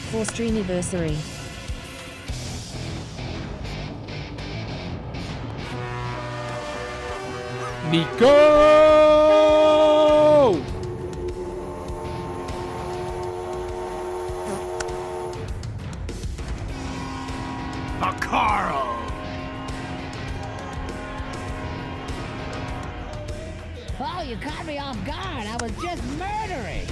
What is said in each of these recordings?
for Streamaversary. Nico! Carl! Oh, you caught me off guard. I was just murdering.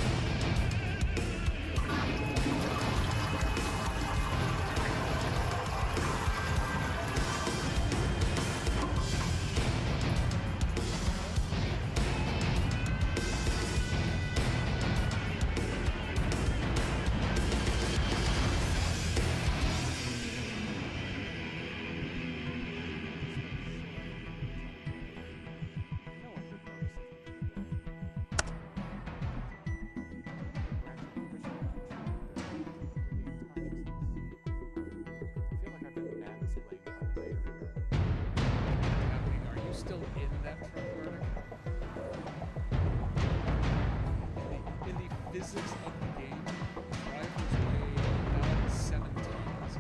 Still in that truck, Vernon? In the physics of the game, drivers weigh about 7 tons.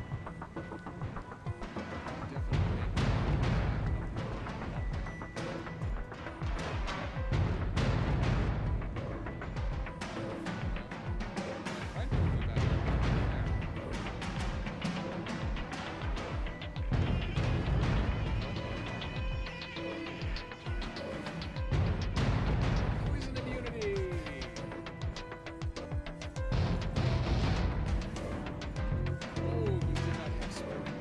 Definitely. Trying to move that there. Poison immunity! Oh, you did not have swearing.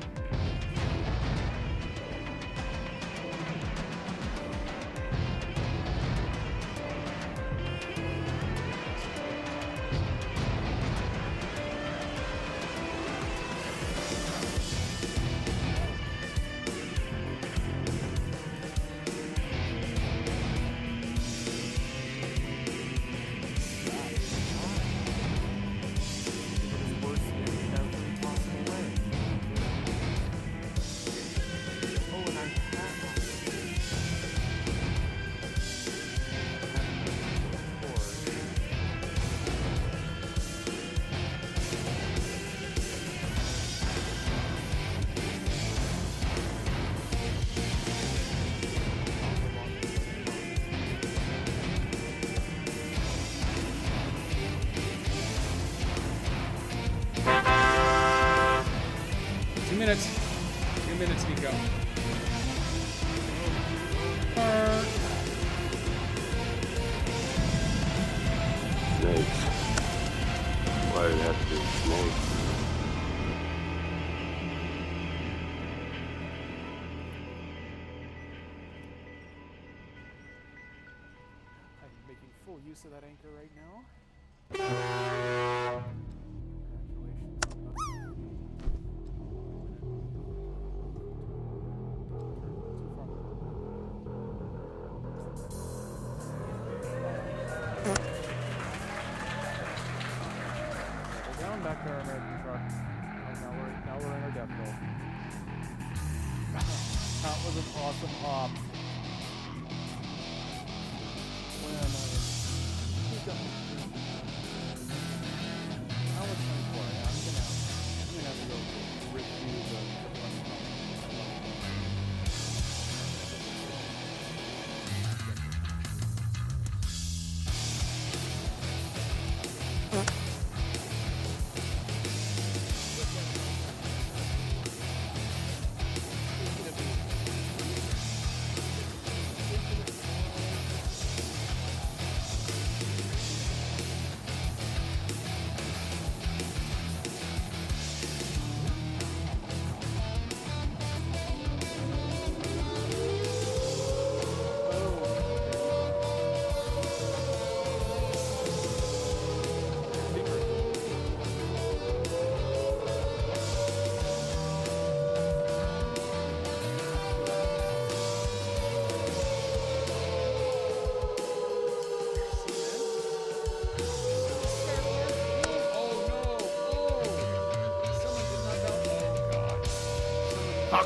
Two minutes, Nico. Snakes. Why did it have to be snakes? I'm making full use of that anchor right now. Down back to our American truck. Now we're in our death roll. That was an awesome hop. Where am I? How much time for it? I'm gonna have to go review the running hop.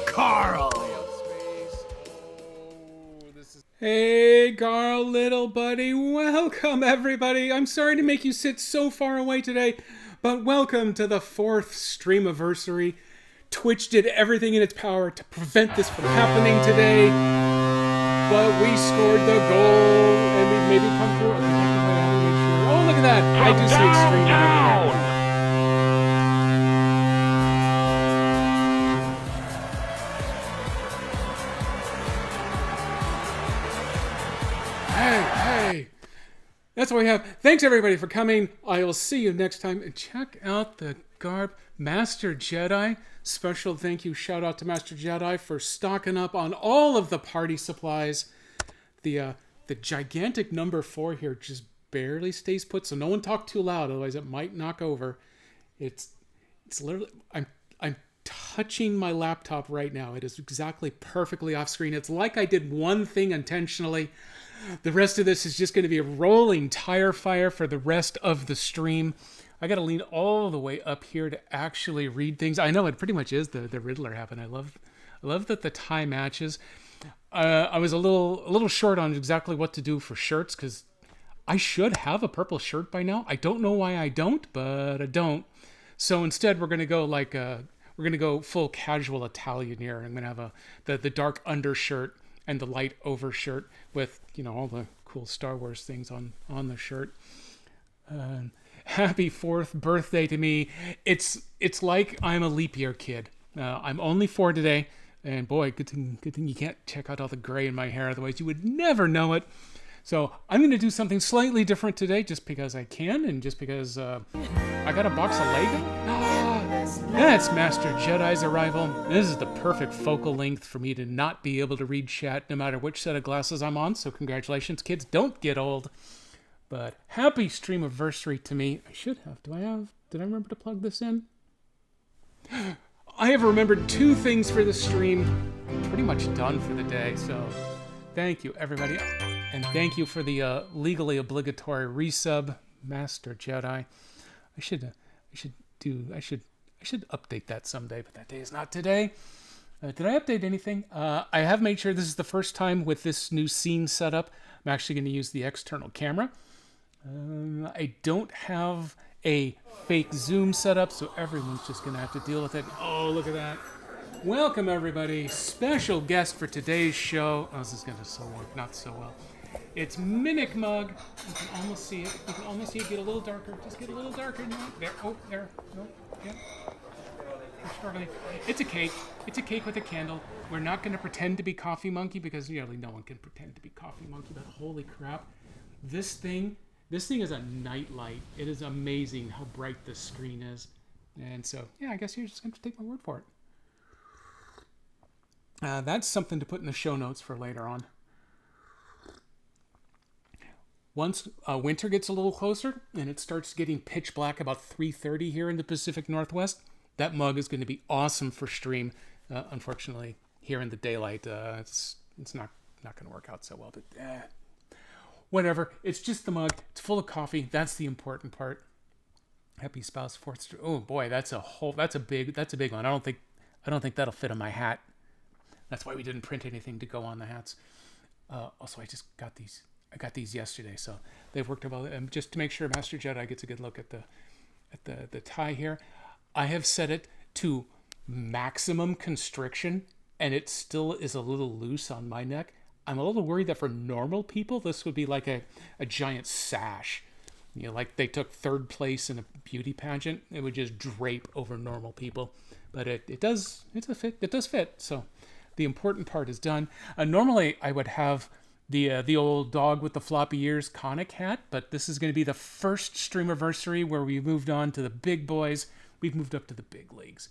Carl! Hey, Gar, little buddy. Welcome, everybody. I'm sorry to make you sit so far away today, but welcome to the 4th Streamaversary. Twitch did everything in its power to prevent this from happening today, but we scored the goal, and we maybe come through. Oh, look at that. I do see extreme. Hey, that's what we have. Thanks everybody for coming. I will see you next time. And check out the garb. Master Jedi. Special thank you, shout out to Master Jedi for stocking up on all of the party supplies. The gigantic number 4 here just barely stays put, so no one talk too loud, otherwise it might knock over. It's literally, I'm touching my laptop right now. It is exactly perfectly off screen. It's like I did one thing intentionally. The rest of this is just going to be a rolling tire fire for the rest of the stream. I got to lean all the way up here to actually read things. I know it pretty much is the Riddler happened. I love that the tie matches. I was a little short on exactly what to do for shirts because I should have a purple shirt by now. I don't know why I don't, but I don't. So instead, we're going to go we're going to go full casual Italian here. I'm going to have the dark undershirt and the light overshirt with, all the cool Star Wars things on the shirt. Happy 4th birthday to me. It's like I'm a leap year kid. I'm only 4 today, and boy, good thing you can't check out all the gray in my hair, otherwise you would never know it. So I'm going to do something slightly different today just because I can, and just because I got a box of Lego. That's Master Jedi's arrival. This is the perfect focal length for me to not be able to read chat no matter which set of glasses I'm on, so congratulations, kids. Don't get old. But happy Streamaversary to me. I should have. Did I remember to plug this in? I have remembered 2 things for the stream. I'm pretty much done for the day, so thank you, everybody. And thank you for the legally obligatory resub, Master Jedi. I should update that someday, but that day is not today. Did I update anything? I have made sure this is the first time with this new scene setup. I'm actually going to use the external camera. I don't have a fake zoom setup, so everyone's just going to have to deal with it. Oh, look at that. Welcome, everybody. Special guest for today's show. Oh, this is going to work not so well. It's Mimic Mug. You can almost see it. You can almost see it get a little darker. Just get a little darker. No, there. Oh, there. No, yeah. We're struggling. It's a cake. It's a cake with a candle. We're not going to pretend to be Coffee Monkey because really no one can pretend to be Coffee Monkey. But holy crap, this thing is a nightlight. It is amazing how bright this screen is. And so, yeah, I guess you're just going to take my word for it. That's something to put in the show notes for later on. Once winter gets a little closer and it starts getting pitch black about 3:30 here in the Pacific Northwest, that mug is going to be awesome for stream. Unfortunately, here in the daylight, it's not going to work out so well. But whatever. It's just the mug. It's full of coffee. That's the important part. Happy spouse 4th. Oh boy, that's a big one. I don't think that'll fit on my hat. That's why we didn't print anything to go on the hats. Also, I just got these. I got these yesterday, so they've worked well. And just to make sure Master Jedi gets a good look at the tie here, I have set it to maximum constriction, and it still is a little loose on my neck. I'm a little worried that for normal people, this would be like a giant sash. Like they took 3rd place in a beauty pageant. It would just drape over normal people. But it does fit. So the important part is done. Normally, I would have the old dog with the floppy ears conic hat, but this is going to be the first Streamaversary where we moved on to the big boys. We've moved up to the big leagues.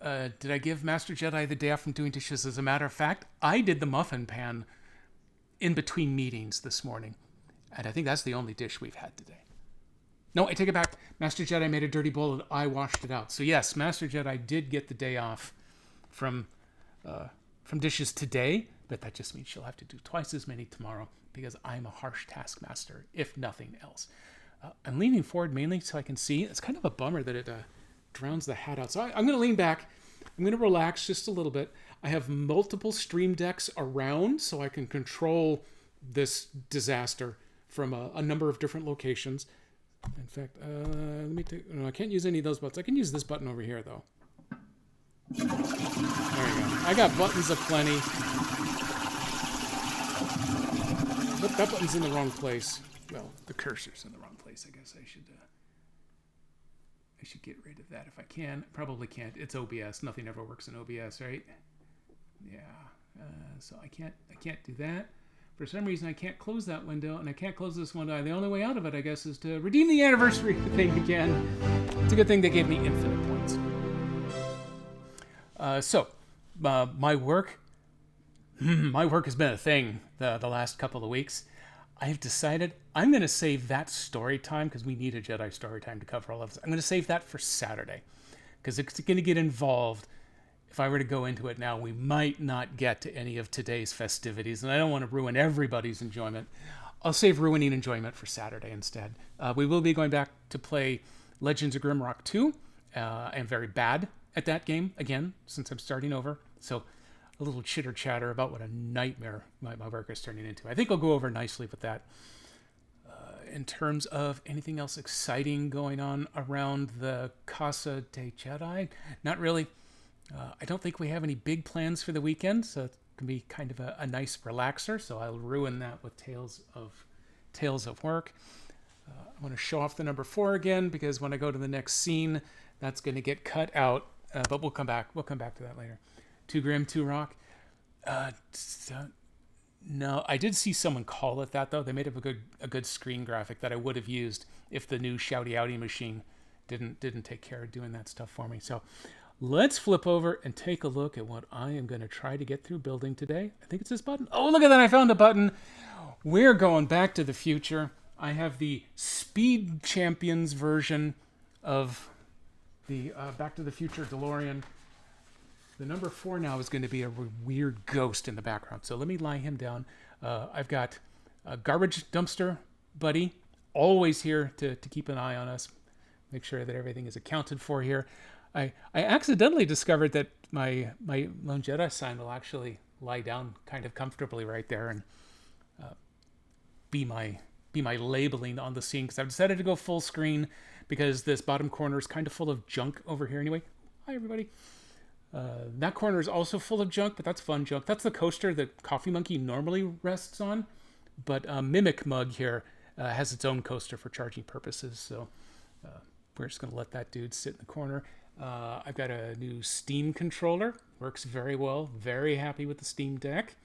Did I give Master Jedi the day off from doing dishes? As a matter of fact, I did the muffin pan in between meetings this morning, and I think that's the only dish we've had today. No, I take it back. Master Jedi made a dirty bowl and I washed it out. So yes, Master Jedi did get the day off from dishes today, but that just means she'll have to do twice as many tomorrow because I'm a harsh taskmaster, if nothing else. I'm leaning forward mainly so I can see. It's kind of a bummer that it drowns the hat out. So I'm going to lean back. I'm going to relax just a little bit. I have multiple stream decks around so I can control this disaster from a number of different locations. In fact, let me take... No, I can't use any of those buttons. I can use this button over here, though. There you go. I got buttons aplenty. But that button's in the wrong place. Well, the cursor's in the wrong place. I guess I should get rid of that if I can. Probably can't. It's OBS. Nothing ever works in OBS, right? Yeah. So I can't do that. For some reason, I can't close that window, and I can't close this window. The only way out of it, I guess, is to redeem the anniversary thing again. It's a good thing they gave me infinite points. My work has been a thing the last couple of weeks. I've decided I'm going to save that story time, because we need a Jedi story time to cover all of this. I'm going to save that for Saturday, because it's going to get involved. If I were to go into it now, we might not get to any of today's festivities, and I don't want to ruin everybody's enjoyment. I'll save ruining enjoyment for Saturday instead. We will be going back to play Legends of Grimrock 2. I'm very bad at that game, again, since I'm starting over. So a little chitter-chatter about what a nightmare my work is turning into. I think I'll go over nicely with that. In terms of anything else exciting going on around the Casa de Jedi, not really. I don't think we have any big plans for the weekend, so it can be kind of a nice relaxer. So I'll ruin that with Tales of Work. I want to show off the number 4 again, because when I go to the next scene, that's going to get cut out. But we'll come back. We'll come back to that later. Too Grim, Too Rock. No, I did see someone call it that, though. They made up a good screen graphic that I would have used if the new Shouty Outy machine didn't take care of doing that stuff for me. So let's flip over and take a look at what I am going to try to get through building today. I think it's this button. Oh, look at that. I found a button. We're going back to the future. I have the Speed Champions version of the Back to the Future DeLorean. The number 4 now is going to be a weird ghost in the background. So let me lie him down. I've got a garbage dumpster buddy, always here to keep an eye on us, make sure that everything is accounted for here. I accidentally discovered that my Lone Jedi sign will actually lie down kind of comfortably right there and be my labeling on the scene, because I've decided to go full screen because this bottom corner is kind of full of junk over here anyway. Hi, everybody. That corner is also full of junk, but that's fun junk. That's the coaster that Coffee Monkey normally rests on, but Mimic Mug here has its own coaster for charging purposes, so we're just going to let that dude sit in the corner. I've got a new Steam controller. Works very well. Very happy with the Steam Deck.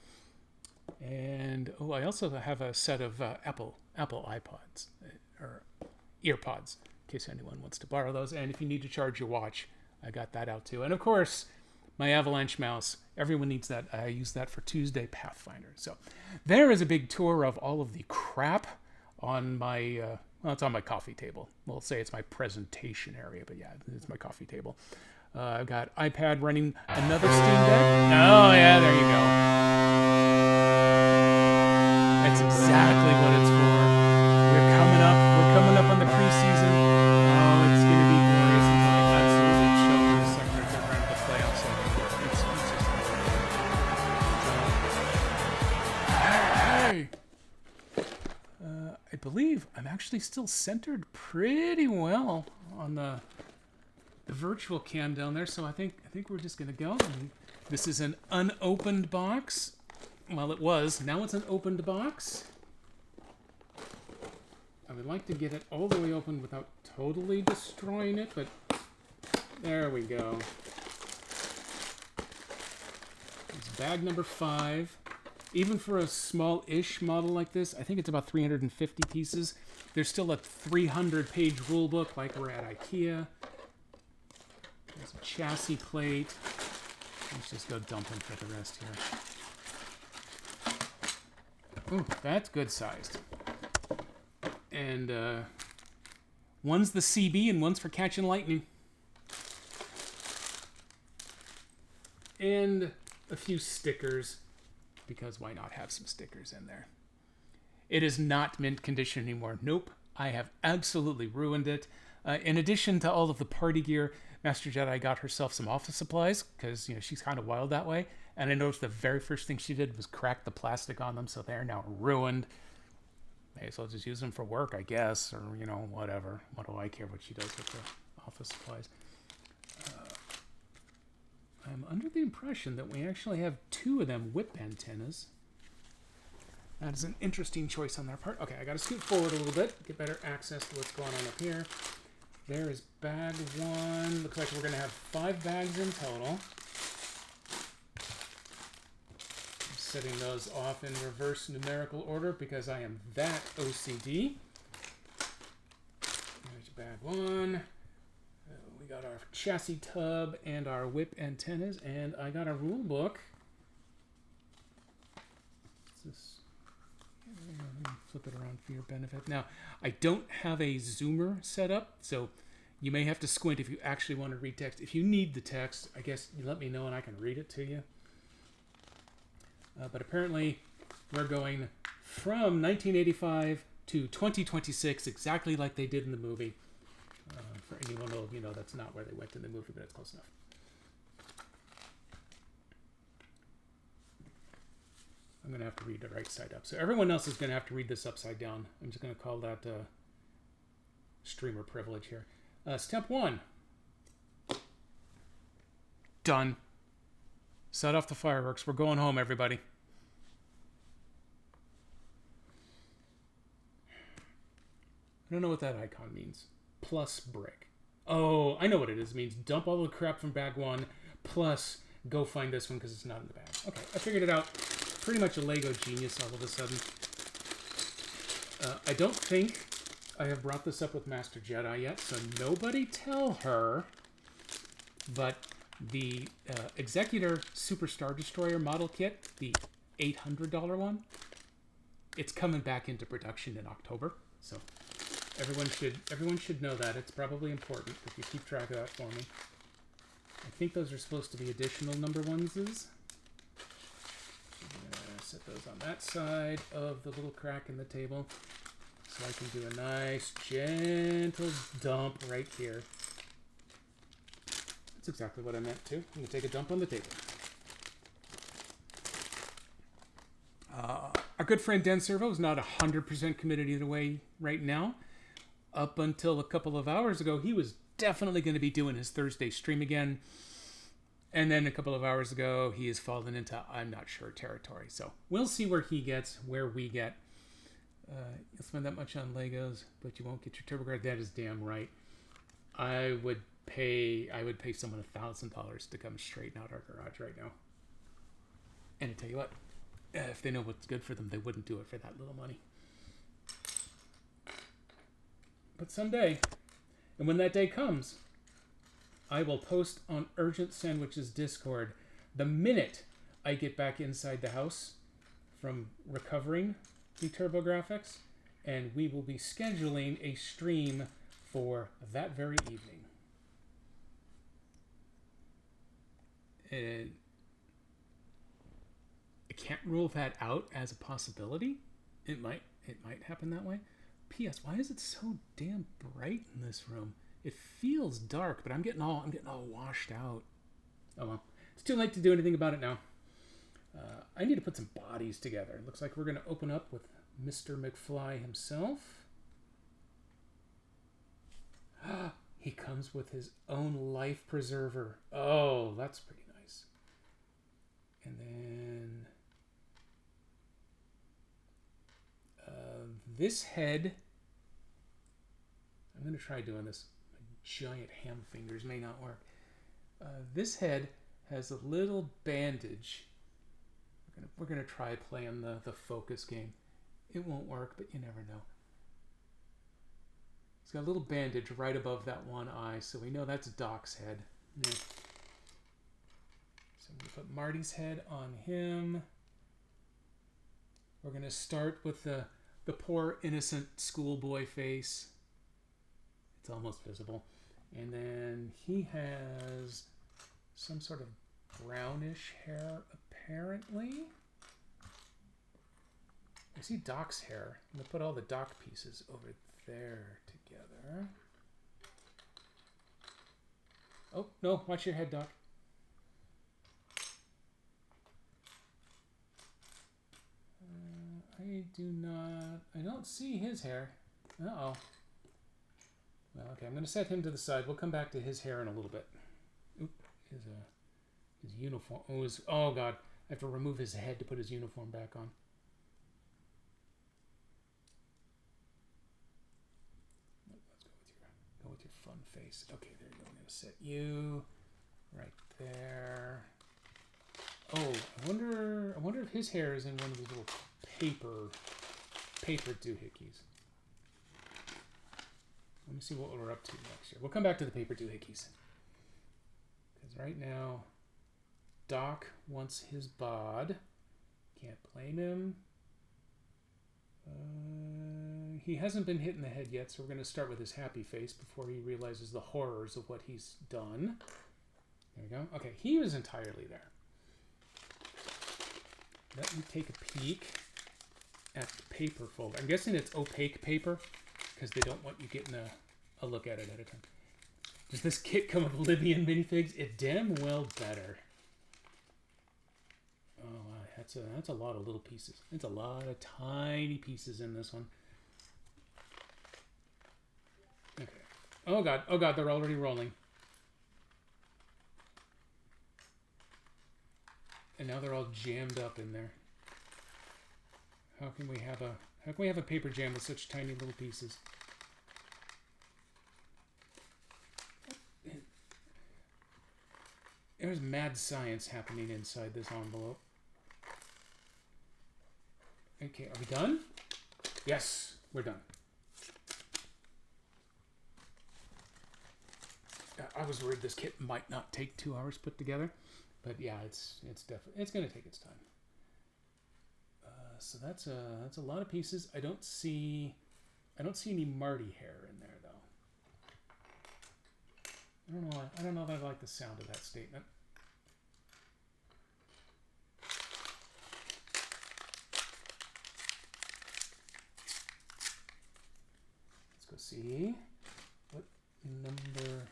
And I also have a set of Apple iPods or EarPods, in case anyone wants to borrow those. And if you need to charge your watch, I got that out too. And of course, my Avalanche mouse. Everyone needs that. I use that for Tuesday Pathfinder. So there is a big tour of all of the crap on my, it's on my coffee table. We'll say it's my presentation area, but yeah, it's my coffee table. I've got iPad running another Steam Deck. Oh yeah, there you go. That's exactly what it's for. We're coming up on the preseason. Oh, it's going to be glorious until I absolutely choke the second or third round of the playoffs. Hey! I believe I'm actually still centered pretty well on the virtual cam down there, so I think we're just going to go. And this is an unopened box. Well, it was. Now it's an opened box. I would like to get it all the way open without totally destroying it, but there we go. It's bag number 5. Even for a small-ish model like this, I think it's about 350 pieces. There's still a 300-page rule book like we're at IKEA. There's a chassis plate. Let's just go dumping for the rest here. Ooh, that's good sized. And one's the CB and one's for catching lightning. And a few stickers, because why not have some stickers in there? It is not mint condition anymore. Nope, I have absolutely ruined it. In addition to all of the party gear, Master Jedi got herself some office supplies because, she's kind of wild that way. And I noticed the very first thing she did was crack the plastic on them, so they're now ruined. May as well just use them for work, I guess, or, whatever. What do I care what she does with the office supplies? I'm under the impression that we actually have 2 of them whip antennas. That is an interesting choice on their part. Okay, I got to scoot forward a little bit, get better access to what's going on up here. There is bag 1. Looks like we're going to have 5 bags in total. I'm setting those off in reverse numerical order because I am that OCD. There's bag 1. We got our chassis tub and our whip antennas, and I got a rule book. What's this? Let me flip it around for your benefit. Now, I don't have a zoomer set up, so you may have to squint if you actually want to read text. If you need the text, I guess you let me know and I can read it to you. But apparently, we're going from 1985 to 2026, exactly like they did in the movie. For anyone who that's not where they went in the movie, but it's close enough. I'm going to have to read it right side up. So everyone else is going to have to read this upside down. I'm just going to call that streamer privilege here. Step 1. Done. Set off the fireworks. We're going home, everybody. I don't know what that icon means. Plus brick. Oh, I know what it is. It means dump all the crap from bag 1, plus go find this one because it's not in the bag. Okay, I figured it out. Pretty much a Lego genius all of a sudden. I don't think I have brought this up with Master Jedi yet, so nobody tell her. But the Executor Super Star Destroyer model kit, the $800 one, it's coming back into production in October. So everyone should know that. It's probably important if you keep track of that for me. I think those are supposed to be additional number oneses. Set those on that side of the little crack in the table so I can do a nice gentle dump right here. That's exactly what I meant to. I'm going to take a dump on the table. Our good friend Dan Servo is not 100% committed either way right now. Up until a couple of hours ago, he was definitely going to be doing his Thursday stream again. And then a couple of hours ago, he has fallen into I'm not sure territory. So we'll see where he gets, where we get. You'll spend that much on Legos, but you won't get your TurboGrad. That is damn right. I would pay someone $1,000 to come straighten out our garage right now. And I tell you what, if they know what's good for them, they wouldn't do it for that little money. But someday, and when that day comes, I will post on Urgent Sandwiches Discord the minute I get back inside the house from recovering the TurboGrafx, and we will be scheduling a stream for that very evening. And I can't rule that out as a possibility. It might happen that way. P.S. Why is it so damn bright in this room? It feels dark, but I'm getting all washed out. Oh well, it's too late to do anything about it now. I need to put some bodies together. It looks like we're going to open up with Mr. McFly himself. He comes with his own life preserver. Oh, that's pretty nice. And then this head. I'm going to try doing this. My giant ham fingers may not work. This head has a little bandage. We're gonna try playing the focus game. It won't work, but you never know. He's got a little bandage right above that one eye, so we know that's Doc's head. Yeah. So I'm gonna put Marty's head on him. We're gonna start with the poor innocent schoolboy face. It's almost visible. And then he has some sort of brownish hair, apparently. I see Doc's hair. I'm going to put all the Doc pieces over there together. Oh, no, watch your head, Doc. I don't see his hair. Uh-oh. Well, okay, I'm going to set him to the side. We'll come back to his hair in a little bit. Oop, his uniform. Oh, God. I have to remove his head to put his uniform back on. Let's go with your fun face. Okay, there you go. I'm going to set you right there. Oh, I wonder if his hair is in one of these little paper doohickeys. Let me see what we're up to next year. We'll come back to the paper doohickeys. Because right now, Doc wants his bod. Can't blame him. He hasn't been hit in the head yet, so we're going to start with his happy face before he realizes the horrors of what he's done. There we go. Okay, he was entirely there. Let me take a peek at the paper folder. I'm guessing it's opaque paper because they don't want you getting a look at it at a time. Does this kit come with Libyan minifigs? It damn well better. Oh, wow, that's a lot of little pieces. It's a lot of tiny pieces in this one. Okay. Oh God, they're already rolling. And now they're all jammed up in there. How can we have a paper jam with such tiny little pieces? There's mad science happening inside this envelope. Okay, are we done? Yes, we're done. I was worried this kit might not take 2 hours put together. But yeah, it's definitely going to take its time. So that's a lot of pieces. I don't see any Marty hair in there though. I don't know if I like the sound of that statement. Let's go see what number.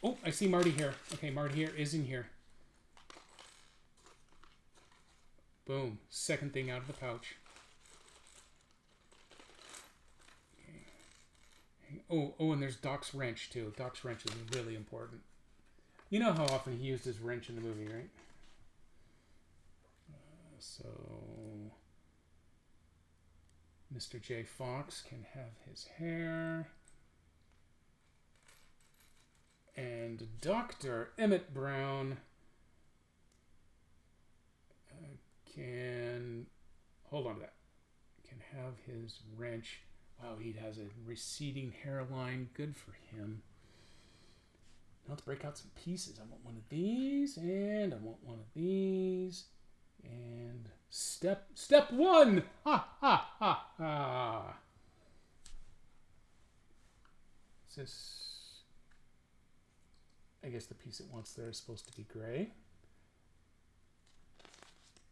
Oh, I see Marty hair. Okay, Marty hair is in here. Boom. Second thing out of the pouch. Okay. Oh, and there's Doc's wrench, too. Doc's wrench is really important. You know how often he used his wrench in the movie, right? So, Mr. J. Fox can have his hair. And Dr. Emmett Brown can hold on to that. Can have his wrench. Wow, he has a receding hairline. Good for him. Now let's break out some pieces. I want one of these, and I want one of these, and step one. Ha ha ha ha. Is this? I guess the piece it wants there is supposed to be gray.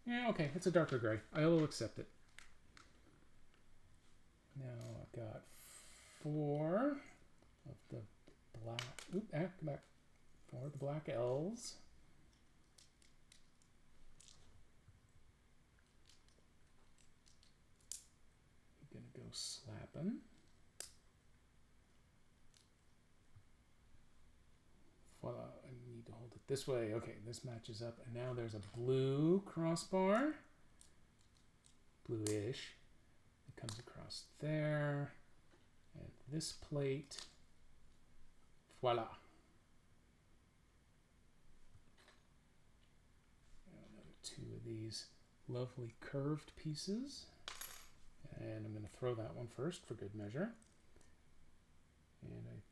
Yeah, okay, it's a darker gray. I will accept it. Now I've got 4 of the black. Oop, come back. 4 of the black L's. I'm gonna go slapping. Voila, I need to hold it this way. Okay, this matches up. And now there's a blue crossbar. Bluish. It comes across there. And this plate. Voila. Another 2 of these lovely curved pieces. And I'm going to throw that one first for good measure. And I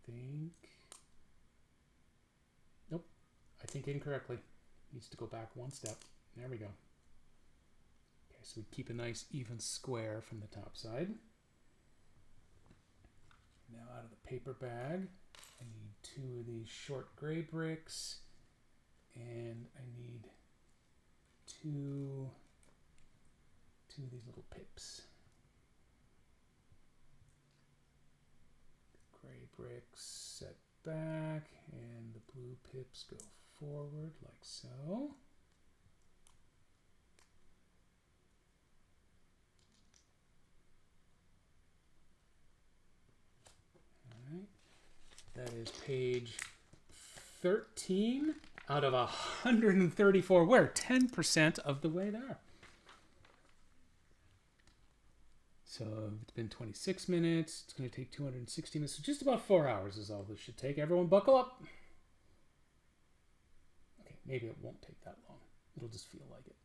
think incorrectly. Needs to go back 1 step. There we go. Okay, so we keep a nice even square from the top side. Now out of the paper bag, I need 2 of these short gray bricks, and I need 2 of these little pips. Gray bricks set back, and the blue blue pips go forward like so. That is page 13 out of 134. We're 10% of the way there. So it's been 26 minutes. It's going to take 260 minutes. So just about 4 hours is all this should take. Everyone buckle up. Okay, maybe it won't take that long. It'll just feel like it.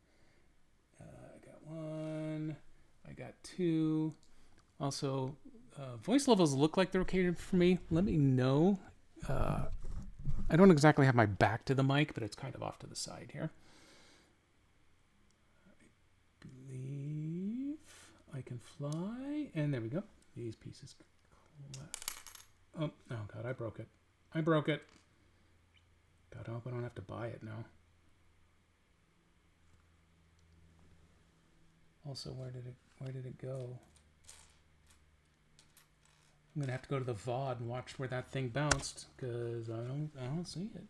I got one. I got two. Also, voice levels look like they're okay for me. Let me know. I don't exactly have my back to the mic, but it's kind of off to the side here. I believe I can fly. And there we go. These pieces. Oh God, I broke it. I broke it. God, I hope I don't have to buy it now. Also, where did it go? I'm gonna have to go to the VOD and watch where that thing bounced because I don't see it.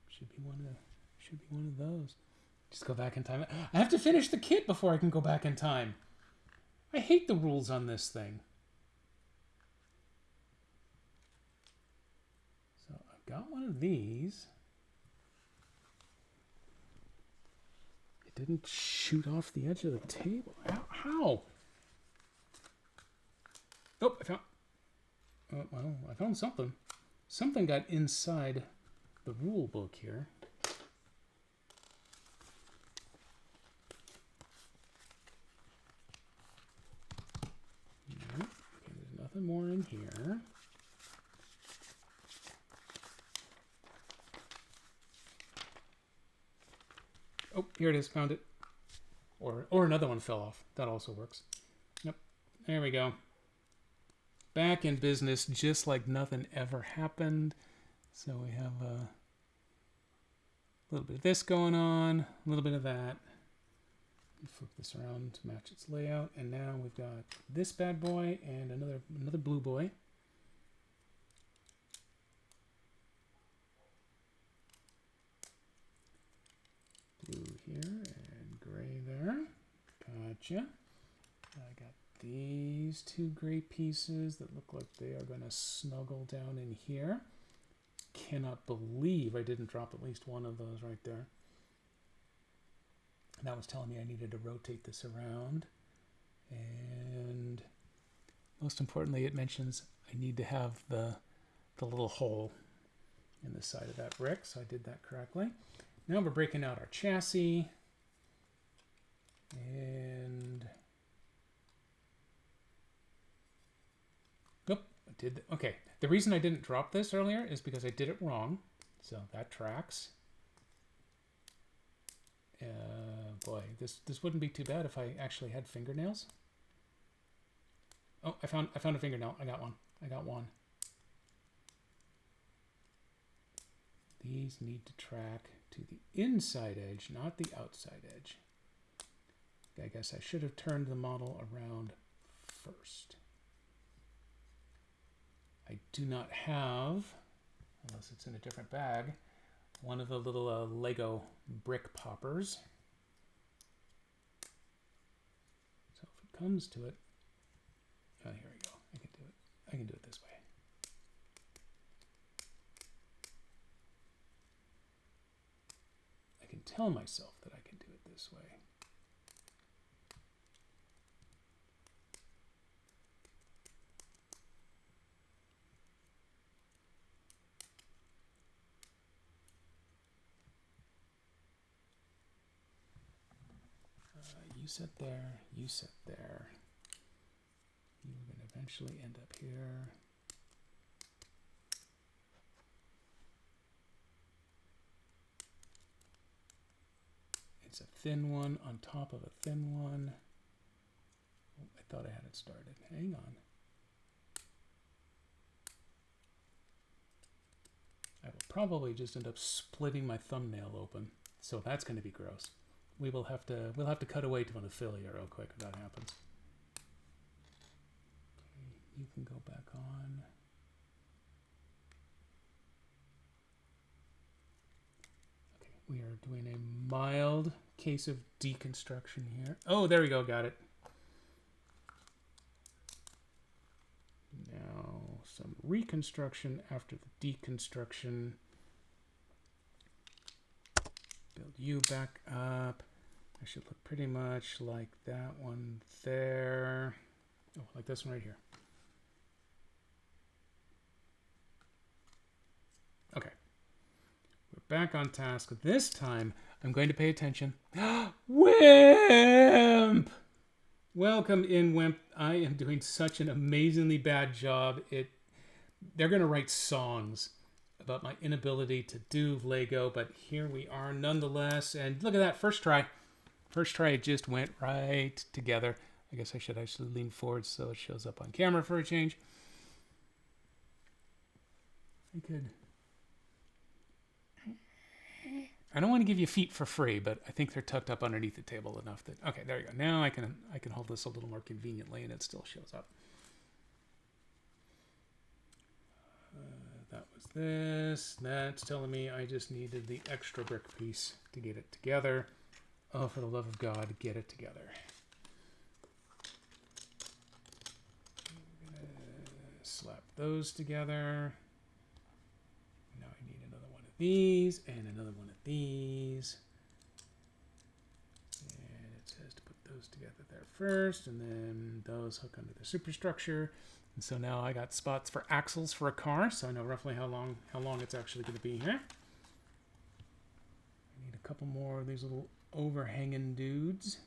Should be one of those. Just go back in time. I have to finish the kit before I can go back in time. I hate the rules on this thing. So I've got one of these. It didn't shoot off the edge of the table. How? Oh, I found something. Something got inside the rule book here. Okay, there's nothing more in here. Oh, here it is. Found it. Or another one fell off. That also works. Yep. There we go. Back in business, just like nothing ever happened. So we have a little bit of this going on, a little bit of that. Flip this around to match its layout, and now we've got this bad boy and another blue boy. Blue here and gray there. Gotcha. I got these two gray pieces that look like they are going to snuggle down in here. Cannot believe I didn't drop at least one of those right there. And that was telling me I needed to rotate this around. And most importantly, it mentions I need to have the little hole in the side of that brick, so I did that correctly. Now we're breaking out our chassis. And nope, I did. Okay, the reason I didn't drop this earlier is because I did it wrong. So that tracks. Boy, this wouldn't be too bad if I actually had fingernails. Oh, I found a fingernail. I got one. These need to track to the inside edge, not the outside edge. I guess I should have turned the model around first. I do not have, unless it's in a different bag, one of the little Lego brick poppers. So if it comes to it, oh, here we go. I can do it. I can do it this way. I can tell myself that I can do it this way. You sit there, you sit there. You're going to eventually end up here. It's a thin one on top of a thin one. Oh, I thought I had it started. Hang on. I will probably just end up splitting my thumbnail open. So that's going to be gross. We'll have to cut away to an affiliate real quick if that happens. Okay, you can go back on. We are doing a mild case of deconstruction here. Oh, there we go. Got it. Now some reconstruction after the deconstruction. Build you back up. I should look pretty much like that one there. Oh, like this one right here. Okay. We're back on task. This time, I'm going to pay attention. Wimp! Welcome in, Wimp. I am doing such an amazingly bad job. They're going to write songs about my inability to do Lego, but here we are nonetheless. And look at that, first try. First try, it just went right together. I guess I should actually lean forward so it shows up on camera for a change. I could. I don't want to give you feet for free, but I think they're tucked up underneath the table enough that... Okay, there you go. Now I can hold this a little more conveniently and it still shows up. That was this. That's telling me I just needed the extra brick piece to get it together. Oh, for the love of God, get it together. I'm gonna slap those together. Now I need another one of these and another one of these. And it says to put those together there first, and then those hook under the superstructure. And so now I got spots for axles for a car, so I know roughly how long it's actually going to be here. I need a couple more of these little overhanging dudes.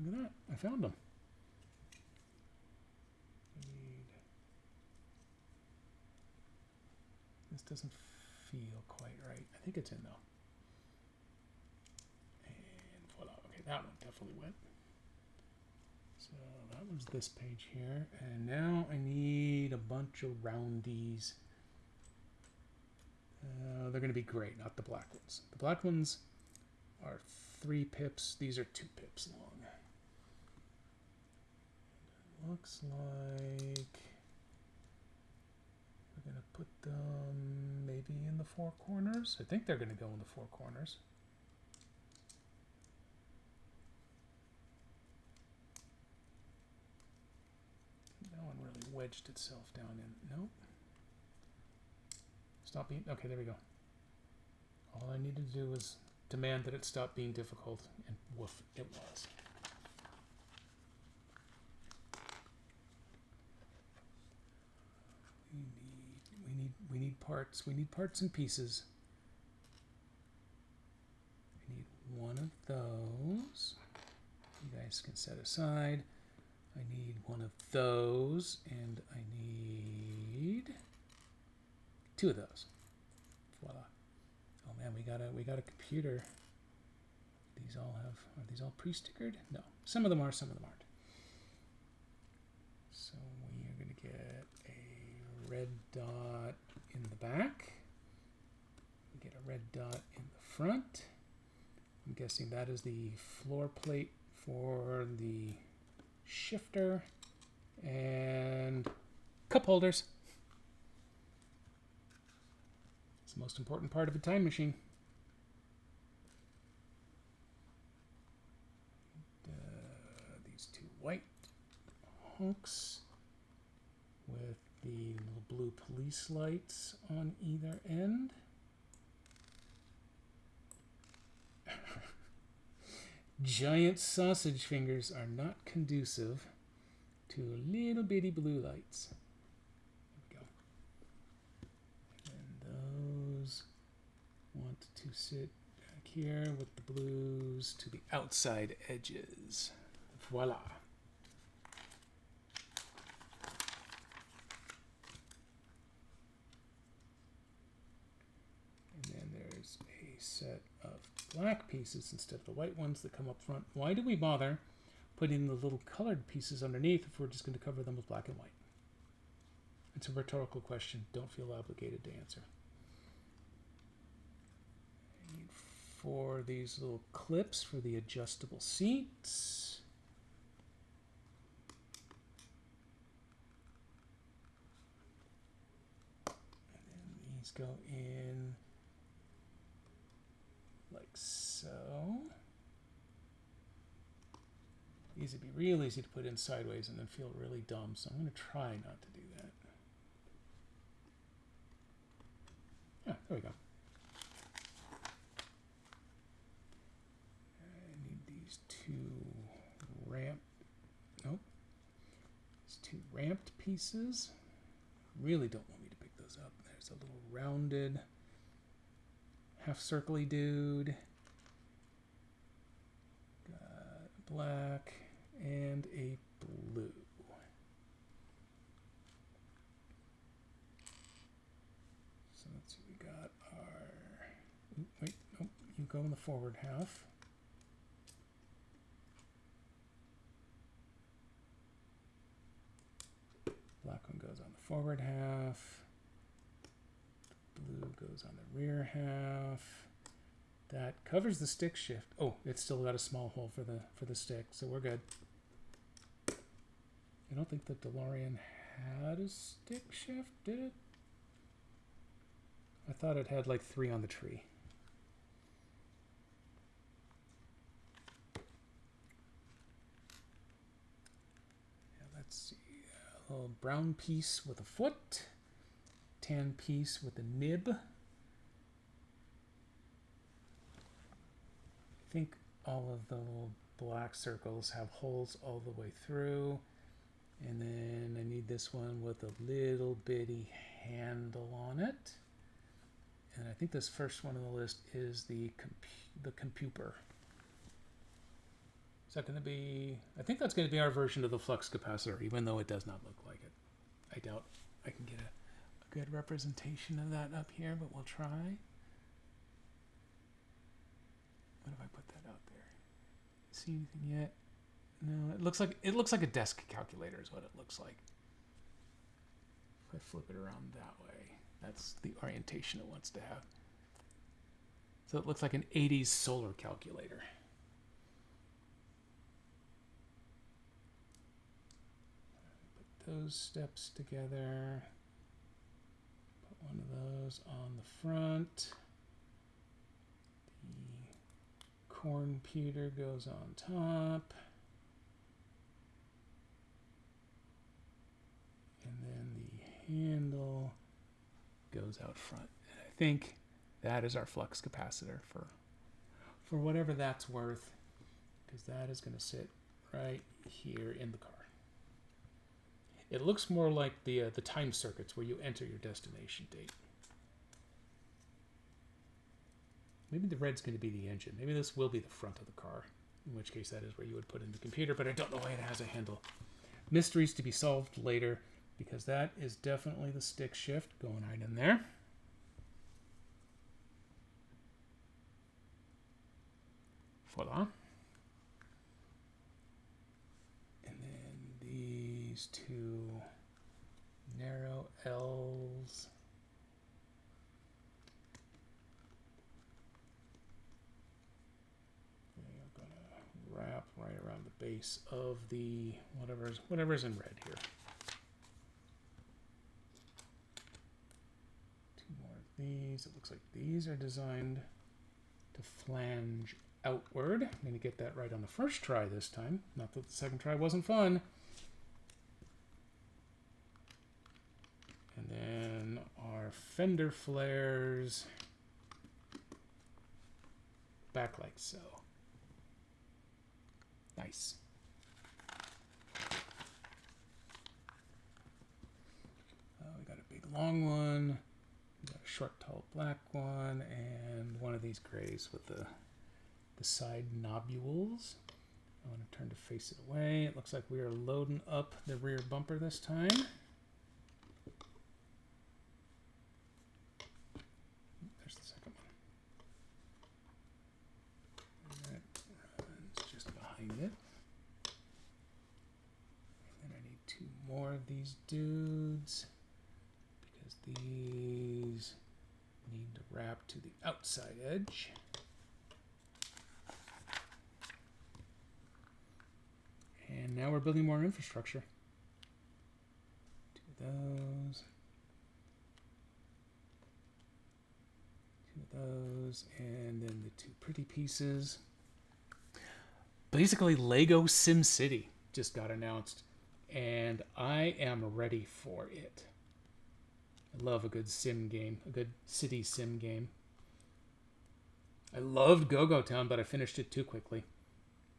Look at that, I found them. This doesn't feel quite right. I think it's in though. And voila, okay, that one definitely went. So that was this page here. And now I need a bunch of roundies. They're going to be gray, not the black ones. The black ones are 3 pips. These are 2 pips long. It looks like we're going to put them maybe in the 4 corners. I think they're going to go in the 4 corners. That one really wedged itself down in. Nope. Stop being... Okay, there we go. All I needed to do was demand that it stop being difficult, and woof, it was. We need parts. We need parts and pieces. I need one of those. You guys can set aside. I need one of those, and I need 2 of those. Voila. Oh man, we got a computer. These all have, are these all pre-stickered? No. Some of them are, some of them aren't. So we are going to get a red dot in the back. We get a red dot in the front. I'm guessing that is the floor plate for the shifter and cup holders. It's the most important part of a time machine. These 2 white hooks with the little blue police lights on either end. Giant sausage fingers are not conducive to little bitty blue lights. There we go. And those want to sit back here with the blues to the outside edges. Voila. And then there's a set of black pieces instead of the white ones that come up front. Why do we bother putting the little colored pieces underneath if we're just going to cover them with black and white? It's a rhetorical question. Don't feel obligated to answer. I need 4 of these little clips for the adjustable seats. And then These go in like so. These would be real easy to put in sideways and then feel really dumb, so I'm going to try not to do that. Yeah, there we go. I need these two ramped pieces. Really don't want me to pick those up. There's a little rounded half circle-y dude. Got a black and a blue. So let's see, we got our... Wait, nope, you go in the forward half. Black one goes on the forward half. Blue goes on the rear half. That covers the stick shift. Oh, it's still got a small hole for the stick, so we're good. I don't think the DeLorean had a stick shift, did it? I thought it had like 3 on the tree. Yeah, let's see. A little brown piece with a foot. Tan piece with a nib. I think all of the little black circles have holes all the way through. And then I need this one with a little bitty handle on it. And I think this first one on the list is the computer. Is that going to be... I think that's going to be our version of the flux capacitor, even though it does not look like it. I doubt I can get a good representation of that up here, but we'll try. What if I put that out there? See anything yet? No, it looks like a desk calculator is what it looks like. If I flip it around that way, that's the orientation it wants to have. So it looks like an 80s solar calculator. Put those steps together. Put one of those on the front. The computer goes on top. And then the handle goes out front. And I think that is our flux capacitor for whatever that's worth, because that is going to sit right here in the car. It looks more like the time circuits where you enter your destination date. Maybe the red's going to be the engine. Maybe this will be the front of the car, in which case that is where you would put in the computer, but I don't know why it has a handle. Mysteries to be solved later, because that is definitely the stick shift going right in there. Voila. And then these two narrow L's. We're going to wrap right around the base of the whatever's in red here. These, it looks like these are designed to flange outward. I'm going to get that right on the first try this time. Not that the second try wasn't fun. And then our fender flares back like so. Nice. We got a big long one. We got a short, tall, black one, and one of these grays with the side nobules. I want to turn to face it away. It looks like we are loading up the rear bumper this time. There's the second one. That runs just behind it. And then I need 2 more of these dudes, because these need to wrap to the outside edge. And now we're building more infrastructure. 2 of those. those, and then the two pretty pieces. Basically, Lego Sim City just got announced, and I am ready for it. I love a good sim game, a good city sim game. I loved Go-Go Town, but I finished it too quickly.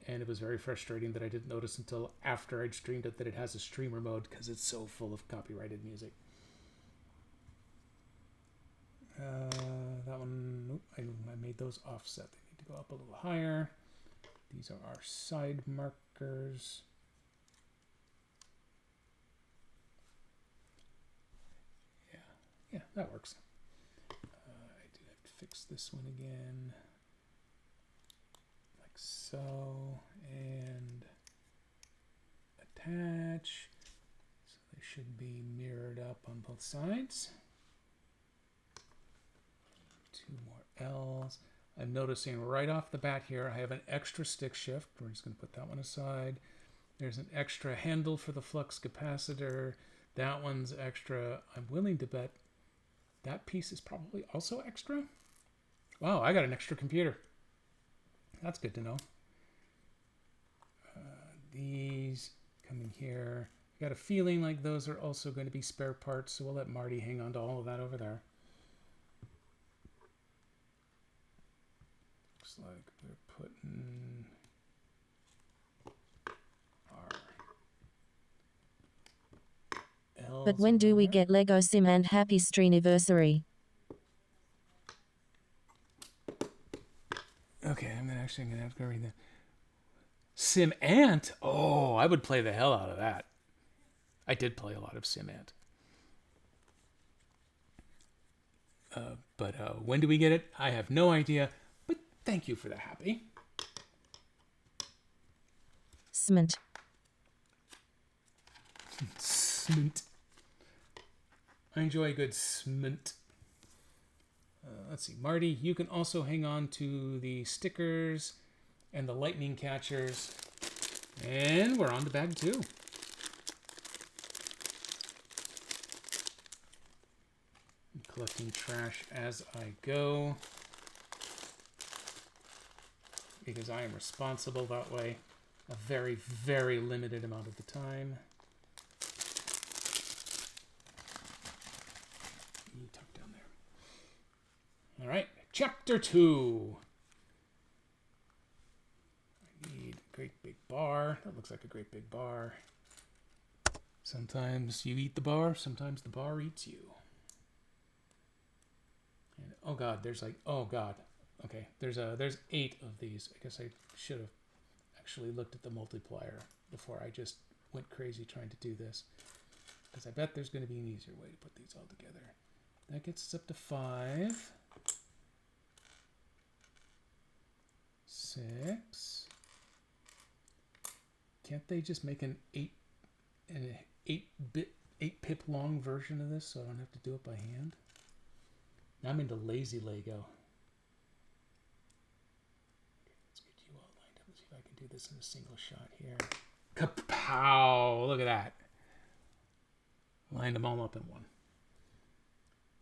And it was very frustrating that I didn't notice until after I'd streamed it that it has a streamer mode because it's so full of copyrighted music. That one, nope, I made those offset. They need to go up a little higher. These are our side markers. Yeah, that works. I do have to fix this one again. Like so. And attach. So they should be mirrored up on both sides. Two more L's. I'm noticing right off the bat here, I have an extra stick shift. We're just going to put that one aside. There's an extra handle for the flux capacitor. That one's extra. I'm willing to bet that piece is probably also extra. Wow, I got an extra computer. That's good to know. These coming here. I got a feeling like those are also going to be spare parts, so we'll let Marty hang on to all of that over there. Looks like we're putting our L's. But when do we get Lego Sim and Happy Streamaversary? Okay, I'm actually going to have to read that. Sim Ant? Oh, I would play the hell out of that. I did play a lot of Sim Ant. But when do we get it? I have no idea. But thank you for the happy. Smint. Smint. I enjoy a good smint. Let's see, Marty, you can also hang on to the stickers and the lightning catchers. And we're on to bag 2. I'm collecting trash as I go, because I am responsible that way a very, very limited amount of the time. You tuck down there. All right, chapter 2. I need a great big bar. That looks like a great big bar. Sometimes you eat the bar, sometimes the bar eats you. And oh god, there's like, oh god. Okay, there's 8 of these. I guess I should have actually looked at the multiplier before I just went crazy trying to do this, because I bet there's going to be an easier way to put these all together. That gets us up to 5. 6. Can't they just make an 8-pip long version of this so I don't have to do it by hand? Now I'm into lazy Lego. Let's get you all lined up. Let's see if I can do this in a single shot here. Kapow! Look at that. Lined them all up in one.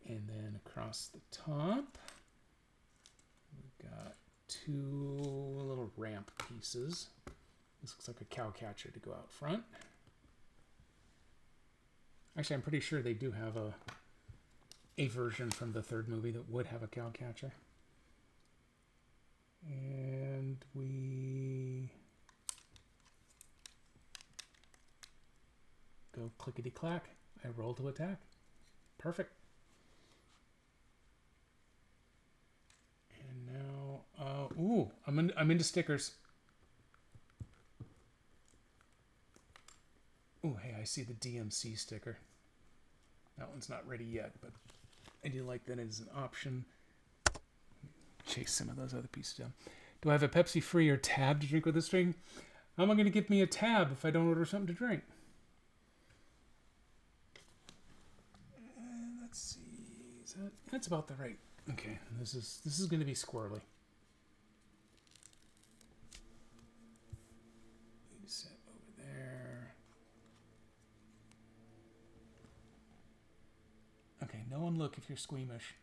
And then across the top, we've got 2 little ramp pieces. This looks like a cow catcher to go out front. Actually, I'm pretty sure they do have a version from the 3rd movie that would have a cow catcher. And we go clickety-clack. I roll to attack. Perfect. And now, ooh, I'm into stickers. Ooh, hey, I see the DMC sticker. That one's not ready yet, but I do like that as an option. Chase some of those other pieces down. Do I have a Pepsi free or tab to drink with this drink? How am I going to give me a tab if I don't order something to drink? Let's see. That's about the right. Okay, this is going to be squirrely. Set over there. Okay, no one look if you're squeamish.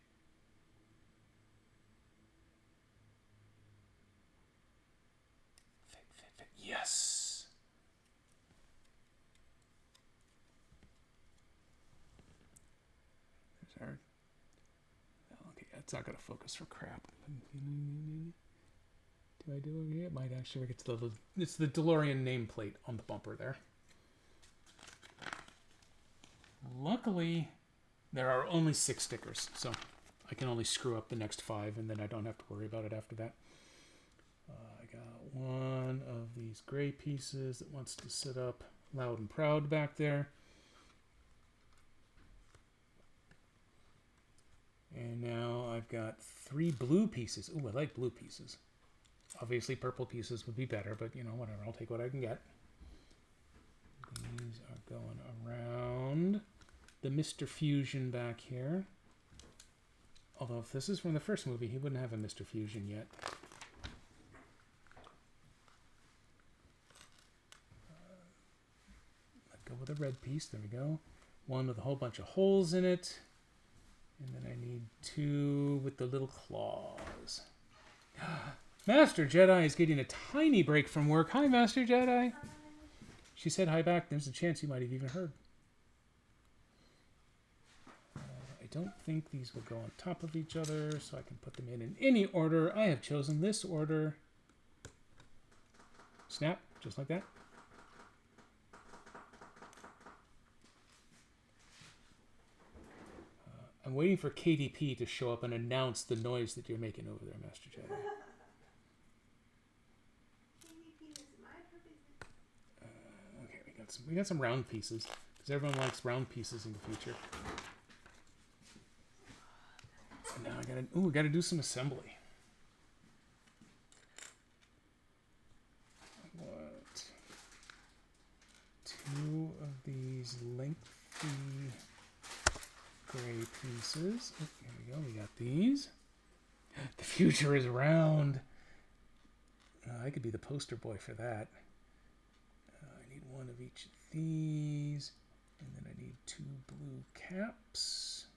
Sorry. Okay, that's not gonna focus for crap. Do I do it? It might actually get to the. It's the DeLorean nameplate on the bumper there. Luckily, there are only 6 stickers, so I can only screw up the next 5, and then I don't have to worry about it after that. I got one of these gray pieces that wants to sit up loud and proud back there. And now I've got 3 blue pieces. Ooh, I like blue pieces. Obviously, purple pieces would be better, but, you know, whatever. I'll take what I can get. These are going around the Mr. Fusion back here. Although, if this is from the first movie, he wouldn't have a Mr. Fusion yet. Let go with a red piece. There we go. One with a whole bunch of holes in it. And then I need 2 with the little claws. Master Jedi is getting a tiny break from work. Hi, Master Jedi. She said hi back. There's a chance you might have even heard. I don't think these will go on top of each other, so I can put them in any order. I have chosen this order. Snap, just like that. I'm waiting for KDP to show up and announce the noise that you're making over there, Master Jedi. Okay, we got some round pieces because everyone likes round pieces in the future. And now we gotta do some assembly. What? 2 of these lengthy gray pieces. Oh, here we go. We got these. The future is round. I could be the poster boy for that. I need 1 of each of these. And then I need 2 blue caps.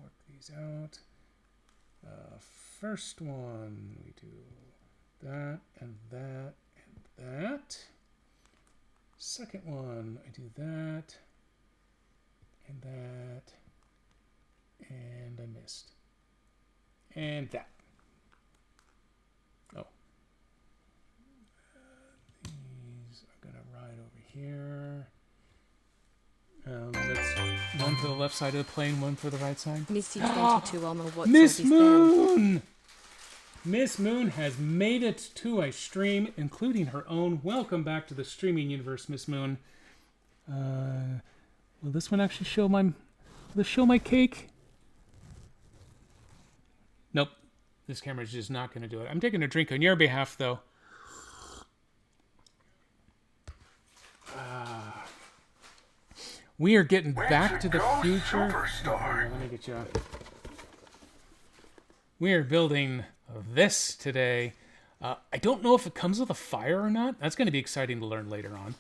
Work these out. First one, we do that and that and that. Second one, I do that and that, and I missed. And that. Oh. These are going to ride over here. That's 1 for the left side of the plane, 1 for the right side. Misty 22 on the watch. Miss Moon! Miss Moon has made it to a stream, including her own. Welcome back to the streaming universe, Miss Moon. Will this one actually show my cake? Nope. This camera's just not going to do it. I'm taking a drink on your behalf, though. We are getting back to the future. Let me get you on. We are building this today. I don't know if it comes with a fire or not. That's going to be exciting to learn later on.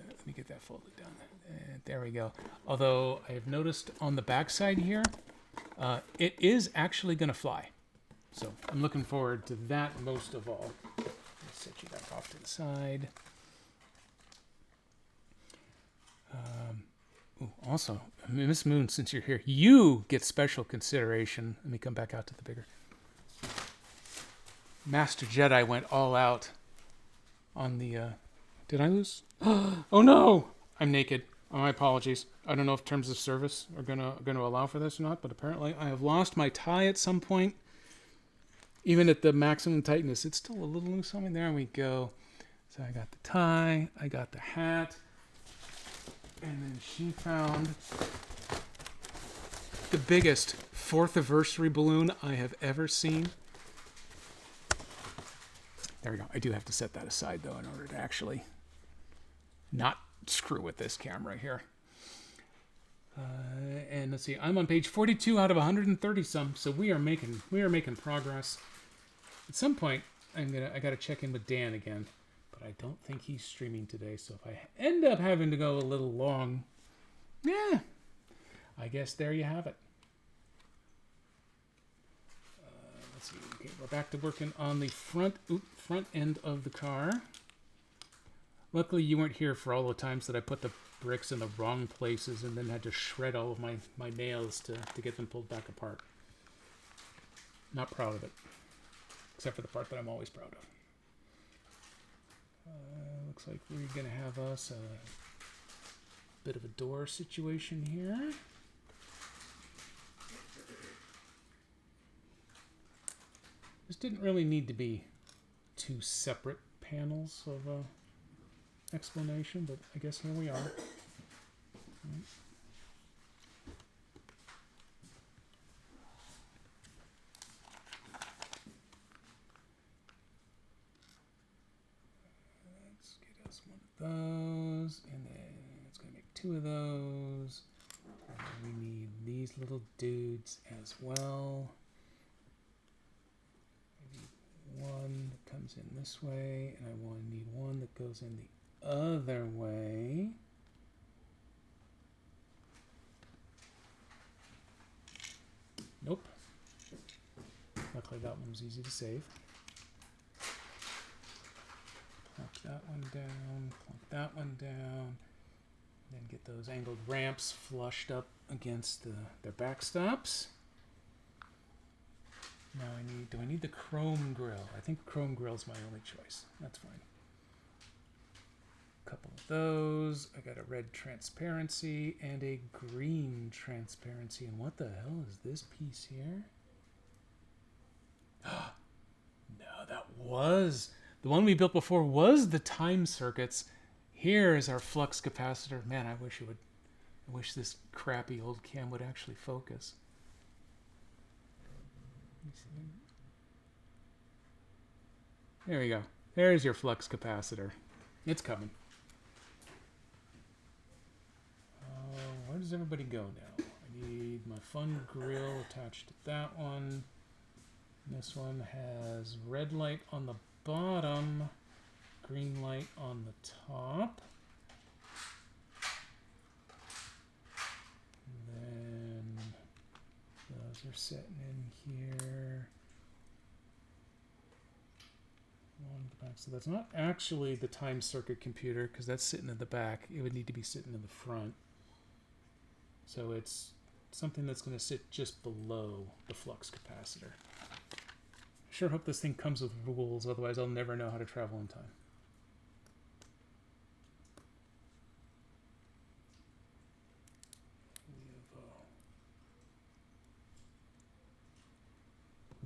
Let me get that folded down. There we go. Although I have noticed on the back side here, it is actually going to fly. So I'm looking forward to that most of all. Let's set you back off to the side. Also, Miss Moon, since you're here, you get special consideration. Let me come back out to the bigger. Master Jedi went all out on the... Did I lose? Oh no! I'm naked. Oh, my apologies. I don't know if terms of service are gonna allow for this or not, but apparently I have lost my tie at some point. Even at the maximum tightness, it's still a little loose on me. There we go. So I got the tie, I got the hat, and then she found the biggest 4th anniversary balloon I have ever seen. There we go. I do have to set that aside, though, in order to actually not screw with this camera here. And let's see. I'm on page 42 out of 130 some, so we are making progress. At some point, I gotta check in with Dan again, but I don't think he's streaming today. So if I end up having to go a little long, yeah, I guess there you have it. Let's see. Okay, we're back to working on the front end of the car. Luckily, you weren't here for all the times that I put the bricks in the wrong places and then had to shred all of my nails to get them pulled back apart. Not proud of it. Except for the part that I'm always proud of. Looks like we're going to have us a bit of a door situation here. This didn't really need to be two separate panels of explanation, but I guess here we are. Let's get us one of those, and then it's going to make two of those. And then we need these little dudes as well. One that comes in this way, and I need one that goes in the other way. Nope. Luckily that one was easy to save. Plunk that one down, plunk that one down. Then get those angled ramps flushed up against their backstops. Now do I need the chrome grill? I think chrome grill is my only choice. That's fine. A couple of those. I got a red transparency and a green transparency. And what the hell is this piece here? No, that was the one we built before was the time circuits. Here is our flux capacitor. Man, I wish this crappy old cam would actually focus. There we go. There's your flux capacitor. It's coming. Where does everybody go now? I need my fun grill attached to that one. This one has red light on the bottom, green light on the top. And then those are sitting in here. So that's not actually the time circuit computer because that's sitting in the back. It would need to be sitting in the front. So it's something that's going to sit just below the flux capacitor. I sure hope this thing comes with rules, otherwise I'll never know how to travel in time. We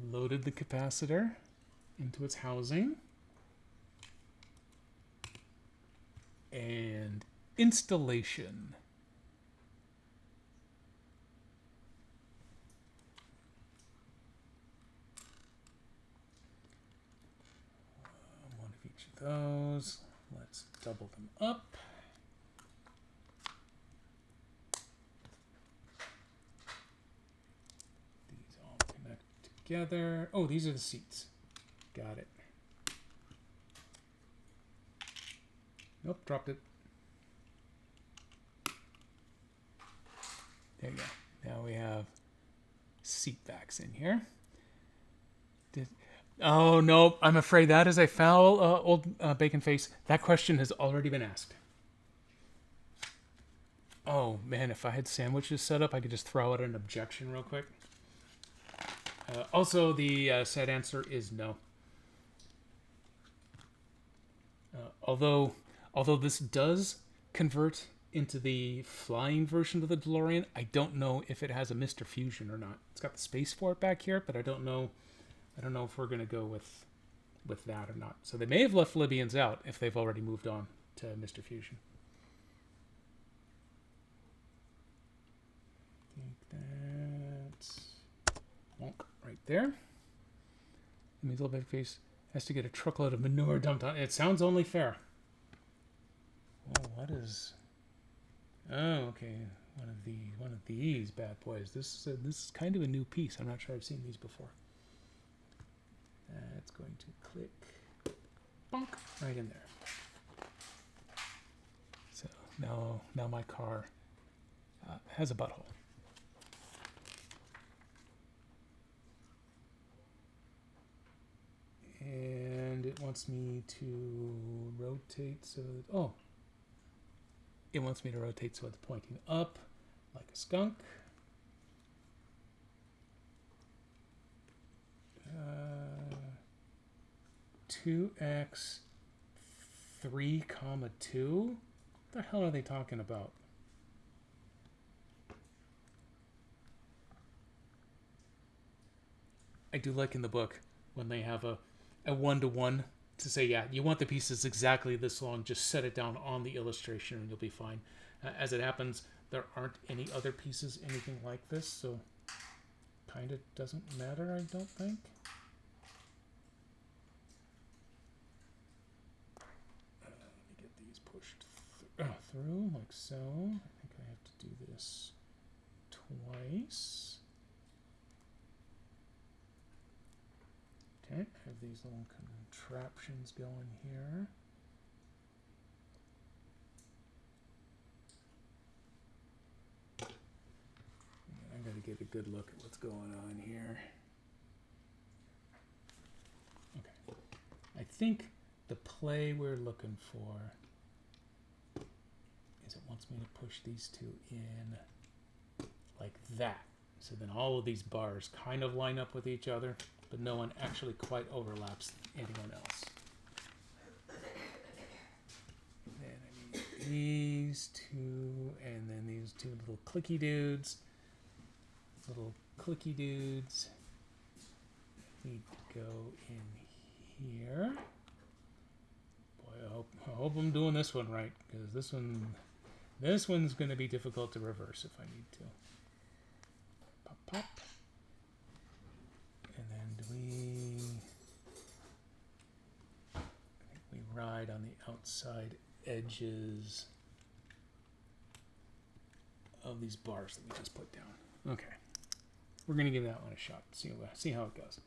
have loaded the capacitor into its housing. And installation. One of each of those. Let's double them up. These all connect together. Oh, these are the seats. Got it. Nope, dropped it. There you go. Now we have seat backs in here. Oh, nope. I'm afraid that is a foul, old bacon face. That question has already been asked. Oh, man, if I had sandwiches set up, I could just throw out an objection real quick. Also, the sad answer is no. Although this does convert into the flying version of the DeLorean, I don't know if it has a Mr. Fusion or not. It's got the spaceport back here, but I don't know if we're going to go with that or not. So they may have left Libyans out if they've already moved on to Mr. Fusion. I think that's wonk right there. That means little big face has to get a truckload of manure dumped on. It sounds only fair. Oh, what is? Oh, okay. One of these bad boys. This is kind of a new piece. I'm not sure I've seen these before. It's going to click, bonk, right in there. So now my car has a butthole. And it wants me to rotate so that, oh, it wants me to rotate so it's pointing up like a skunk. 2x 3 comma 2. What the hell are they talking about? I do like in the book when they have a one-to-one to say, yeah, you want the pieces exactly this long, just set it down on the illustration and you'll be fine. As it happens, there aren't any other pieces anything like this, so kind of doesn't matter, I don't think. Let me get these pushed through like so. I think I have to do this twice. Okay, I have these little contraptions going here. I gotta get a good look at what's going on here. Okay, I think the play we're looking for is it wants me to push these two in like that. So then all of these bars kind of line up with each other, but no one actually quite overlaps anyone else. Then I need these two, and then these two little clicky dudes. Little clicky dudes need to go in here. Boy, I hope I'm doing this one right, because this one's going to be difficult to reverse if I need to. Pop, pop. And then I think we ride on the outside edges of these bars that we just put down. Okay. We're going to give that one a shot. See how it goes.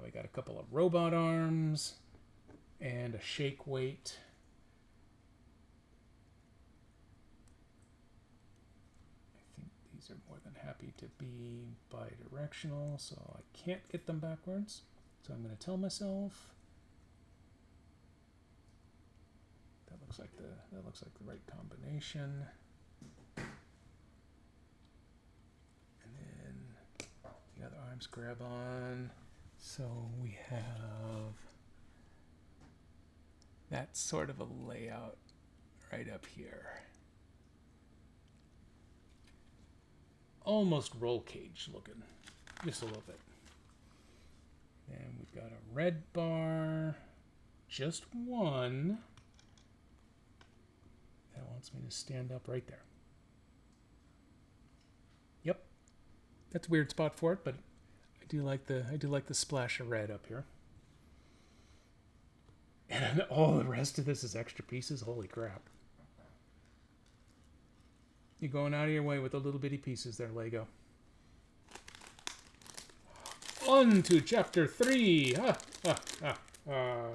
We got a couple of robot arms and a shake weight. I think these are more than happy to be bidirectional, so I can't get them backwards. So I'm going to tell myself that looks like the right combination. The other arms grab on. So we have that sort of a layout right up here. Almost roll cage looking, just a little bit. And we've got a red bar, just one, that wants me to stand up right there. Yep. That's a weird spot for it, but I do like the splash of red up here. And all the rest of this is extra pieces. Holy crap. You're going out of your way with the little bitty pieces there, Lego. On to chapter 3. Ha, ha, ha, ha.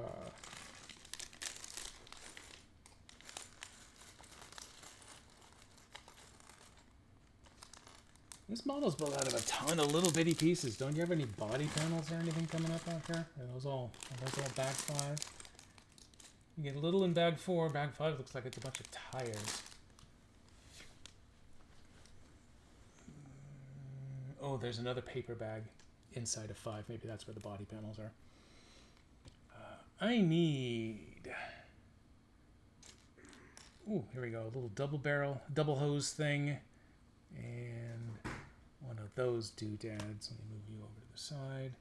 This model's built out of a ton of little bitty pieces. Don't you have any body panels or anything coming up out here? Are those all bag 5? You get a little in bag 4. Bag 5 looks like it's a bunch of tires. Oh, there's another paper bag inside of 5. Maybe that's where the body panels are. I need... Ooh, here we go. A little double barrel, double hose thing. And one of those doodads. Let me move you over to the side.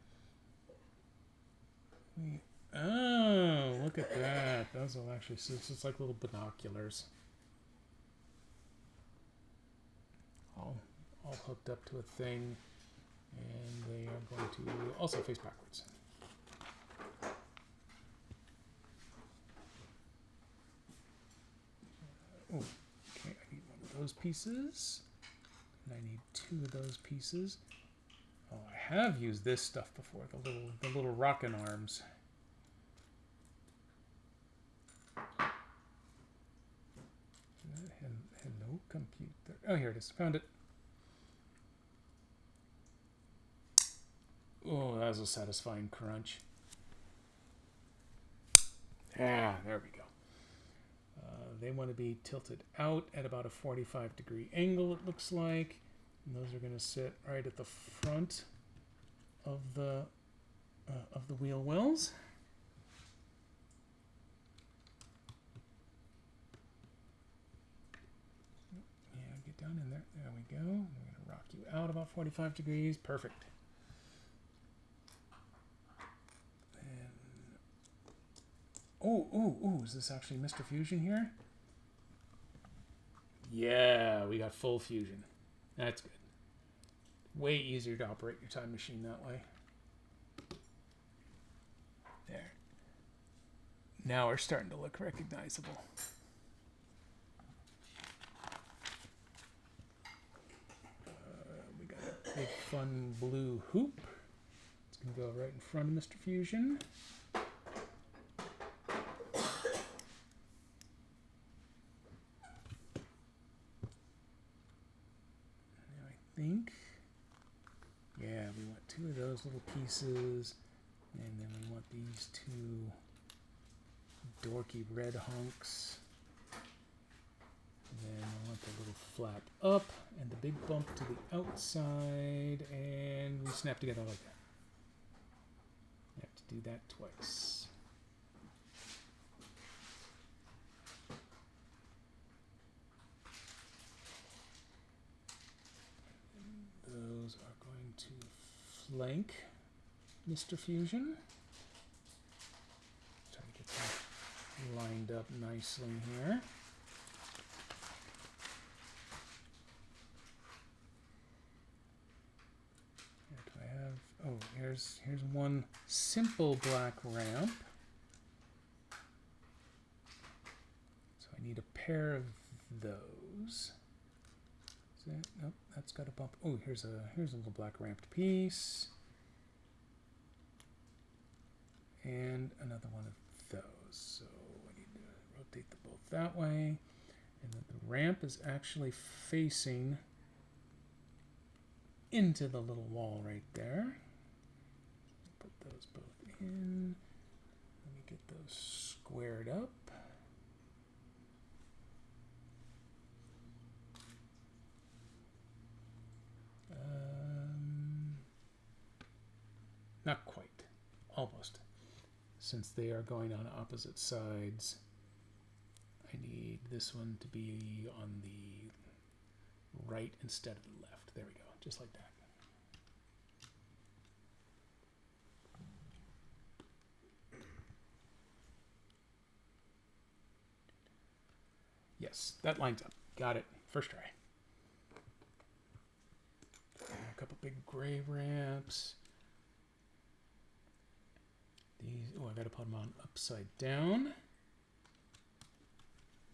Oh, look at that. Those will actually, so it's just like little binoculars. All hooked up to a thing. And they are going to also face backwards. Oh, okay, I need one of those pieces. And I need 2 of those pieces. Oh, I have used this stuff before, the little rockin' arms. Hello, computer. Oh, here it is. Found it. Oh, that was a satisfying crunch. Yeah, there we go. They want to be tilted out at about a 45-degree angle, it looks like. And those are going to sit right at the front of the wheel wells. Yeah, get down in there. There we go. We're going to rock you out about 45 degrees. Perfect. And oh, is this actually Mr. Fusion here? Yeah, we got full fusion. That's good. Way easier to operate your time machine that way. There. Now we're starting to look recognizable. We got a big fun blue hoop. It's going to go right in front of Mr. Fusion. Now I think, yeah, we want two of those little pieces, and then we want these two dorky red hunks. And then I want the little flap up and the big bump to the outside, and we snap together like that. You have to do that twice. And those are going to flank Mr. Fusion. Try to get them lined up nicely here. Oh, here's one simple black ramp. So I need a pair of those. Is that, nope, that's got a bump. Oh, here's a little black ramped piece. And another one of those. So I need to rotate them both that way. And then the ramp is actually facing into the little wall right there. Put those both in. Let me get those squared up. Not quite. Almost. Since they are going on opposite sides, I need this one to be on the right instead of the left. There we go. Just like that. Yes, that lines up. Got it. First try. A couple big gray ramps. These, oh, I gotta put them on upside down.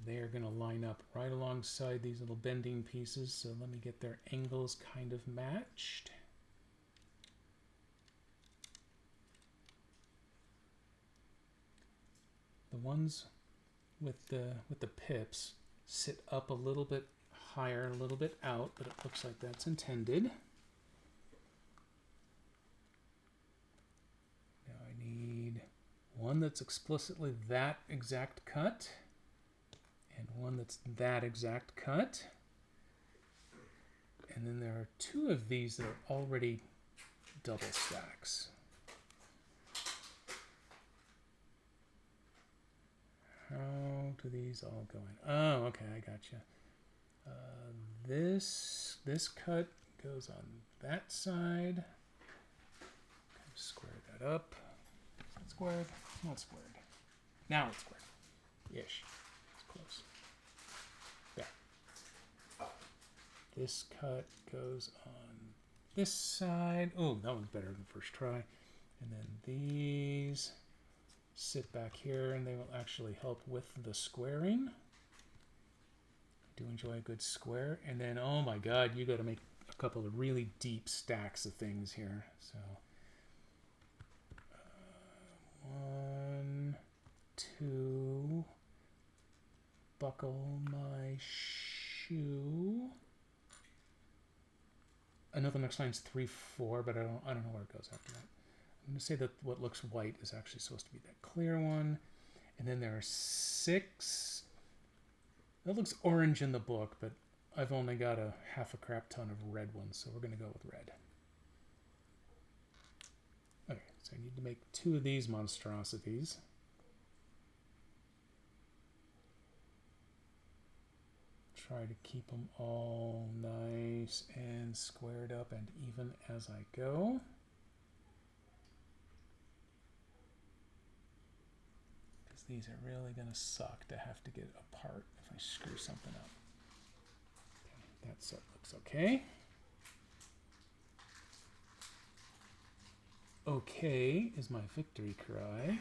They're gonna line up right alongside these little bending pieces, so let me get their angles kind of matched. The ones with the pips sit up a little bit higher, a little bit out, but it looks like that's intended. Now I need one that's explicitly that exact cut, and one that's that exact cut. And then there are two of these that are already double stacks. How do these all go in? Oh, okay, I gotcha. This cut goes on that side. Kind of square that up. Is that squared? Not squared. Now it's squared. Ish. It's close. There. This cut goes on this side. Oh, that one's better than the first try. And then these sit back here, and they will actually help with the squaring. I do enjoy a good square. And then, oh my god, you got to make a couple of really deep stacks of things here. So, 1, 2, buckle my shoe. I know the next line's 3, 4, but I don't know where it goes after that. I'm going to say that what looks white is actually supposed to be that clear one. And then there are 6. That looks orange in the book, but I've only got a half a crap ton of red ones, so we're going to go with red. Okay, so I need to make 2 of these monstrosities. Try to keep them all nice and squared up and even as I go. Because these are really going to suck to have to get apart if I screw something up. Okay, that set looks okay. Okay is my victory cry.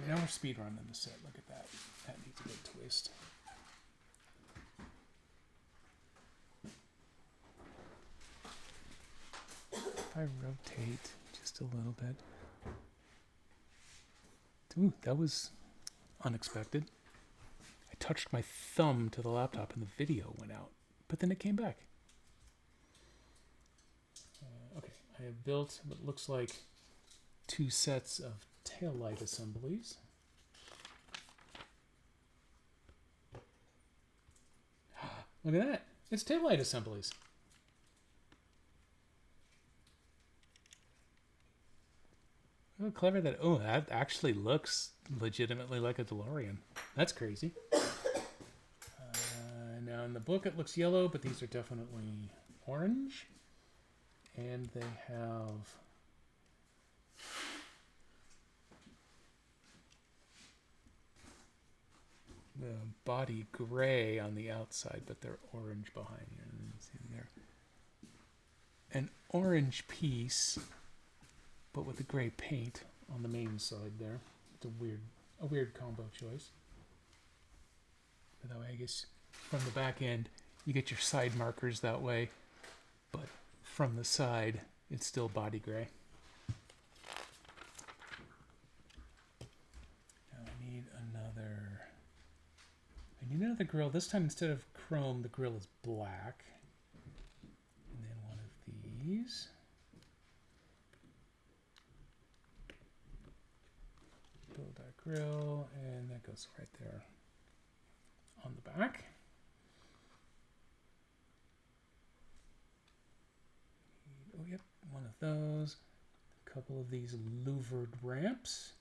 Now we're speed running the set. Look at that. That needs a good twist. If I rotate just a little bit. Ooh, that was unexpected. I touched my thumb to the laptop and the video went out, but then it came back. Okay, I have built what looks like 2 sets of taillight assemblies. Look at that. It's taillight assemblies. Oh, clever that. Oh, that actually looks legitimately like a DeLorean. That's crazy. Now in the book it looks yellow, but these are definitely orange. And they have the body gray on the outside, but they're orange behind here. See there, an orange piece, but with the gray paint on the main side there. It's a weird combo choice. By the way, I guess from the back end you get your side markers that way, but from the side it's still body gray. Now I need another grill. This time instead of chrome, the grill is black. And then one of these. Build our grill, and that goes right there on the back. Oh, yep, one of those. A couple of these louvered ramps.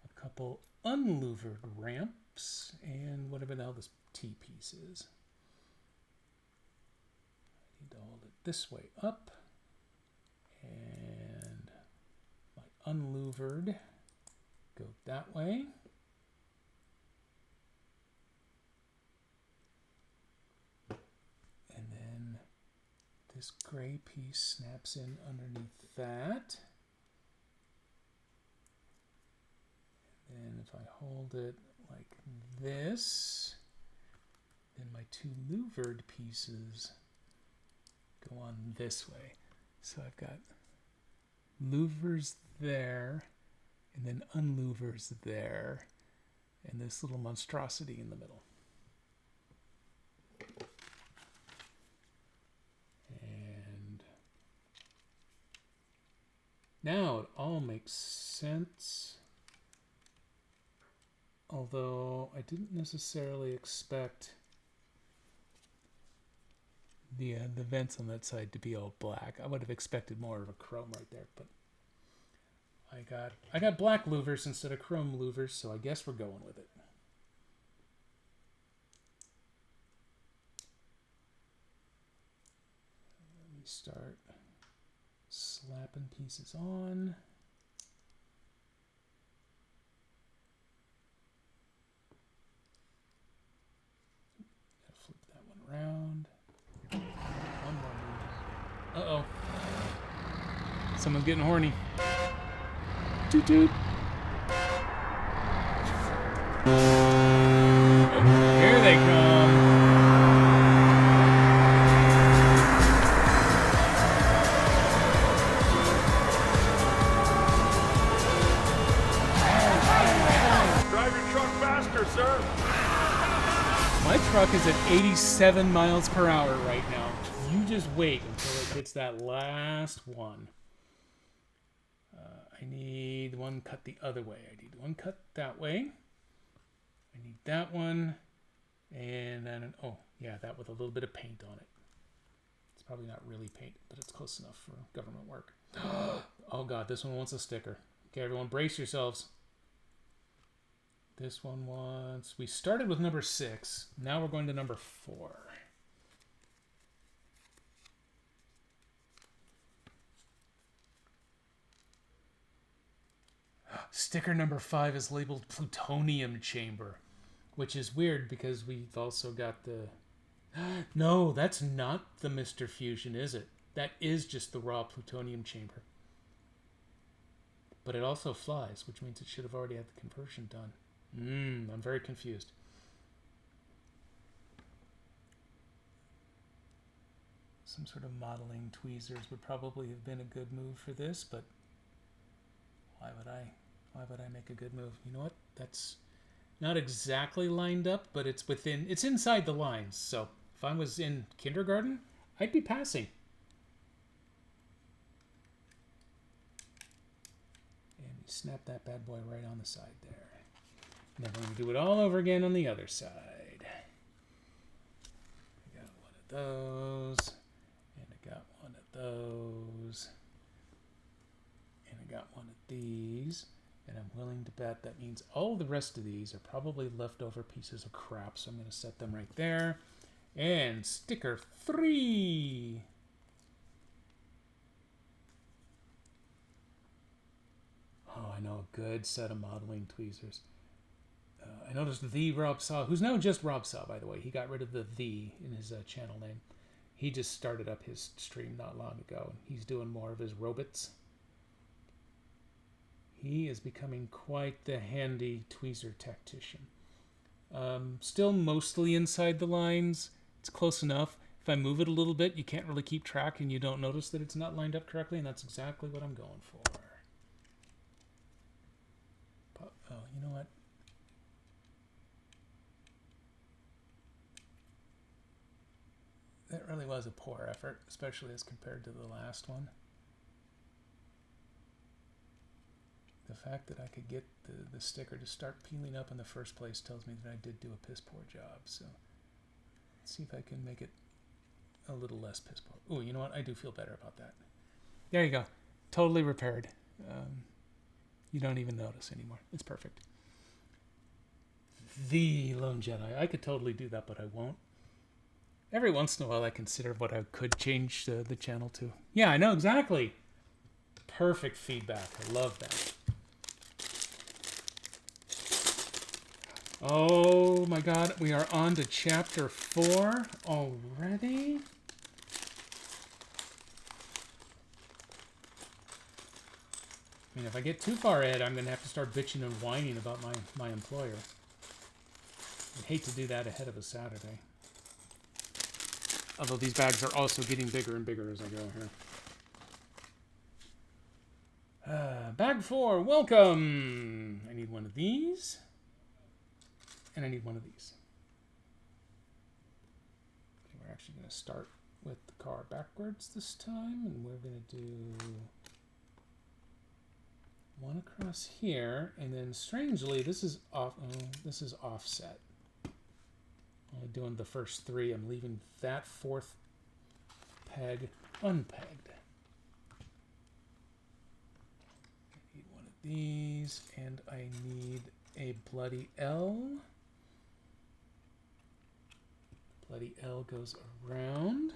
A couple unlouvered ramps, and whatever the hell this T-piece is. I need to hold it this way up, and my unlouvered go that way. And then this gray piece snaps in underneath that. And if I hold it like this, then my 2 louvered pieces go on this way. So I've got louvers there, and then unlouvers there, and this little monstrosity in the middle. And now it all makes sense. Although I didn't necessarily expect the vents on that side to be all black. I would have expected more of a chrome right there, but I got black louvers instead of chrome louvers, so I guess we're going with it. Let me start slapping pieces on. Around. One more. Uh-oh. Someone's getting horny. Toot toot. Oh, here they come. Drive your truck faster, sir. My truck is at 87 miles per hour right now. You just wait until it hits that last one. I need one cut the other way. I need one cut that way. I need that one. And then, oh, yeah, that with a little bit of paint on it. It's probably not really paint, but it's close enough for government work. Oh, God, this one wants a sticker. Okay, everyone, brace yourselves. This one wants... We started with number 6. Now we're going to number 4. Sticker number 5 is labeled plutonium chamber, which is weird because we've also got the... No, that's not the Mr. Fusion, is it? That is just the raw plutonium chamber. But it also flies, which means it should have already had the conversion done. I'm very confused. Some sort of modeling tweezers would probably have been a good move for this, but why would I make a good move? You know what? That's not exactly lined up, but it's inside the lines. So if I was in kindergarten, I'd be passing. And we snap that bad boy right on the side there. And then we're going to do it all over again on the other side. I got one of those. And I got one of those. And I got one of these. And I'm willing to bet that means all the rest of these are probably leftover pieces of crap. So I'm going to set them right there. And sticker 3. Oh, I know a good set of modeling tweezers. I noticed the Rob Saw, who's now just Rob Saw, by the way. He got rid of the in his channel name. He just started up his stream not long ago. And he's doing more of his robots. He is becoming quite the handy tweezer tactician. Still mostly inside the lines. It's close enough. If I move it a little bit, you can't really keep track and you don't notice that it's not lined up correctly, and that's exactly what I'm going for. But, oh, you know what? That really was a poor effort, especially as compared to the last one. The fact that I could get the sticker to start peeling up in the first place tells me that I did do a piss poor job. So let's see if I can make it a little less piss poor. Oh, you know what? I do feel better about that. There you go. Totally repaired. You don't even notice anymore. It's perfect. The Lone Jedi. I could totally do that, but I won't. Every once in a while I consider what I could change the channel to. Yeah, I know exactly. Perfect feedback. I love that. Oh my God, we are on to chapter 4 already? I mean, if I get too far ahead, I'm going to have to start bitching and whining about my employer. I'd hate to do that ahead of a Saturday. Although these bags are also getting bigger and bigger as I go here. Bag 4, welcome! I need one of these. And I need one of these. Okay, we're actually going to start with the car backwards this time. And we're going to do one across here. And then strangely, this is off. Oh, this is offset. Only doing the first 3. I'm leaving that 4th peg unpegged. I need one of these, and I need a bloody L. Bloody L goes around.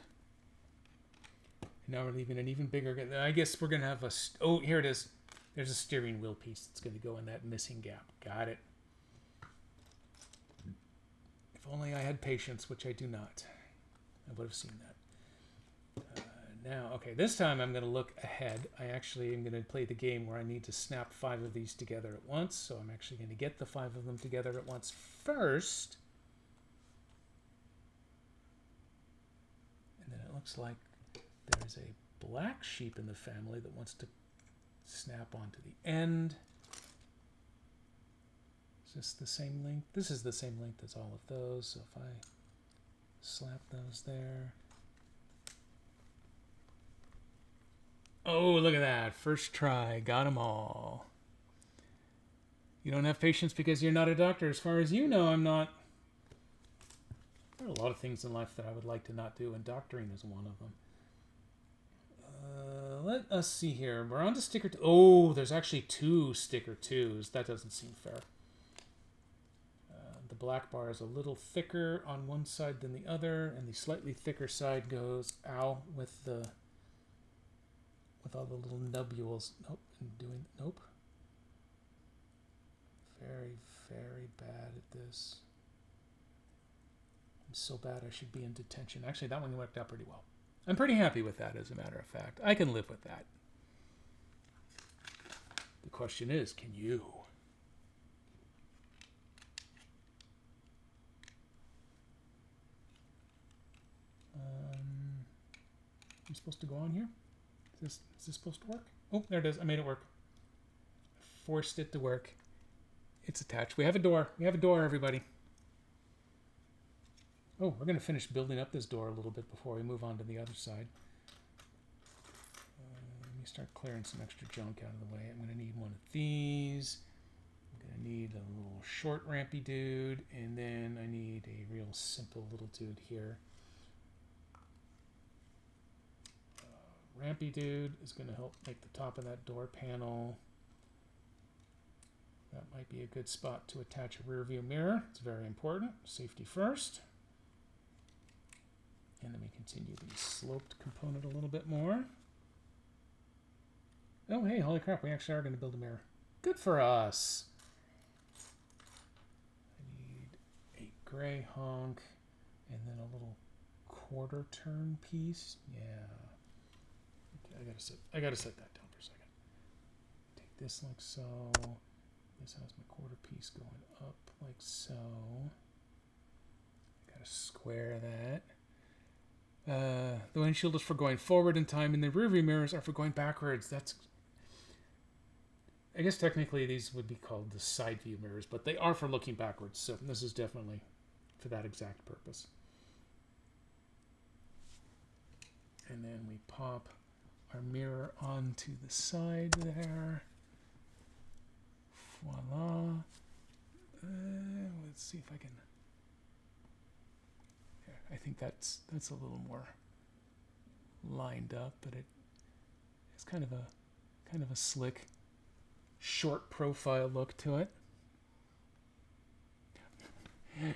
And now we're leaving an even bigger. I guess we're going to have a... Oh, here it is. There's a steering wheel piece that's going to go in that missing gap. Got it. If only I had patience, which I do not. I would have seen that. Now, okay, this time I'm going to look ahead. I actually am going to play the game where I need to snap 5 of these together at once. So I'm actually going to get the 5 of them together at once first. And then it looks like there's a black sheep in the family that wants to snap onto the end. Is this the same length? This is the same length as all of those. So if I Slap those there. Oh, look at that. First try. Got them all. You don't have patience because you're not a doctor. As far as you know, I'm not. There are a lot of things in life that I would like to not do, and doctoring is one of them. Let us see here. We're on to sticker 2. Oh, there's actually 2 sticker 2s. That doesn't seem fair. The black bar is a little thicker on one side than the other, and the slightly thicker side goes with all the little nubules. Nope. Very, very bad at this. I'm so bad I should be in detention. Actually, that one worked out pretty well. I'm pretty happy with that, as a matter of fact. I can live with that. The question is, can you? I'm supposed to go on here? Is this supposed to work? Oh, there it is. I made it work. Forced it to work. It's attached. We have a door. We have a door, everybody. Oh, we're going to finish building up this door a little bit before we move on to the other side. Let me start clearing some extra junk out of the way. I'm going to need one of these. I'm going to need a little short rampy dude. And then I need a real simple little dude here. Rampy dude is going to help make the top of that door panel. That might be a good spot to attach a rear view mirror. It's very important. Safety first. And then we continue the sloped component a little bit more. Oh, hey, holy crap, we actually are going to build a mirror. Good for us. I need a gray honk and then a little quarter turn piece. Yeah. Okay, I gotta set that down for a second. Take this like so. This has my quarter piece going up like so. Gotta square that. The windshield is for going forward in time, and the rearview mirrors are for going backwards. That's, I guess technically these would be called the side view mirrors, but they are for looking backwards. So this is definitely for that exact purpose. And then we pop our mirror onto the side there. Voila. Let's see if I can. I think that's a little more lined up, but it's kind of a slick, short profile look to it.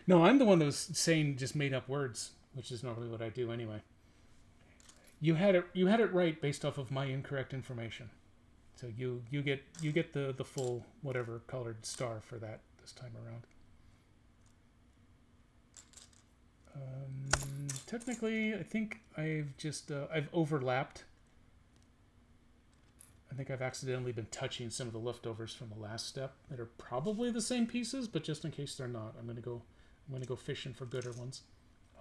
No, I'm the one that was saying just made up words, which is normally what I do anyway. You had it right based off of my incorrect information. So you get the full whatever colored star for that this time around. Technically, I think I've overlapped. I think I've accidentally been touching some of the leftovers from the last step that are probably the same pieces, but just in case they're not, I'm gonna go fishing for gooder ones.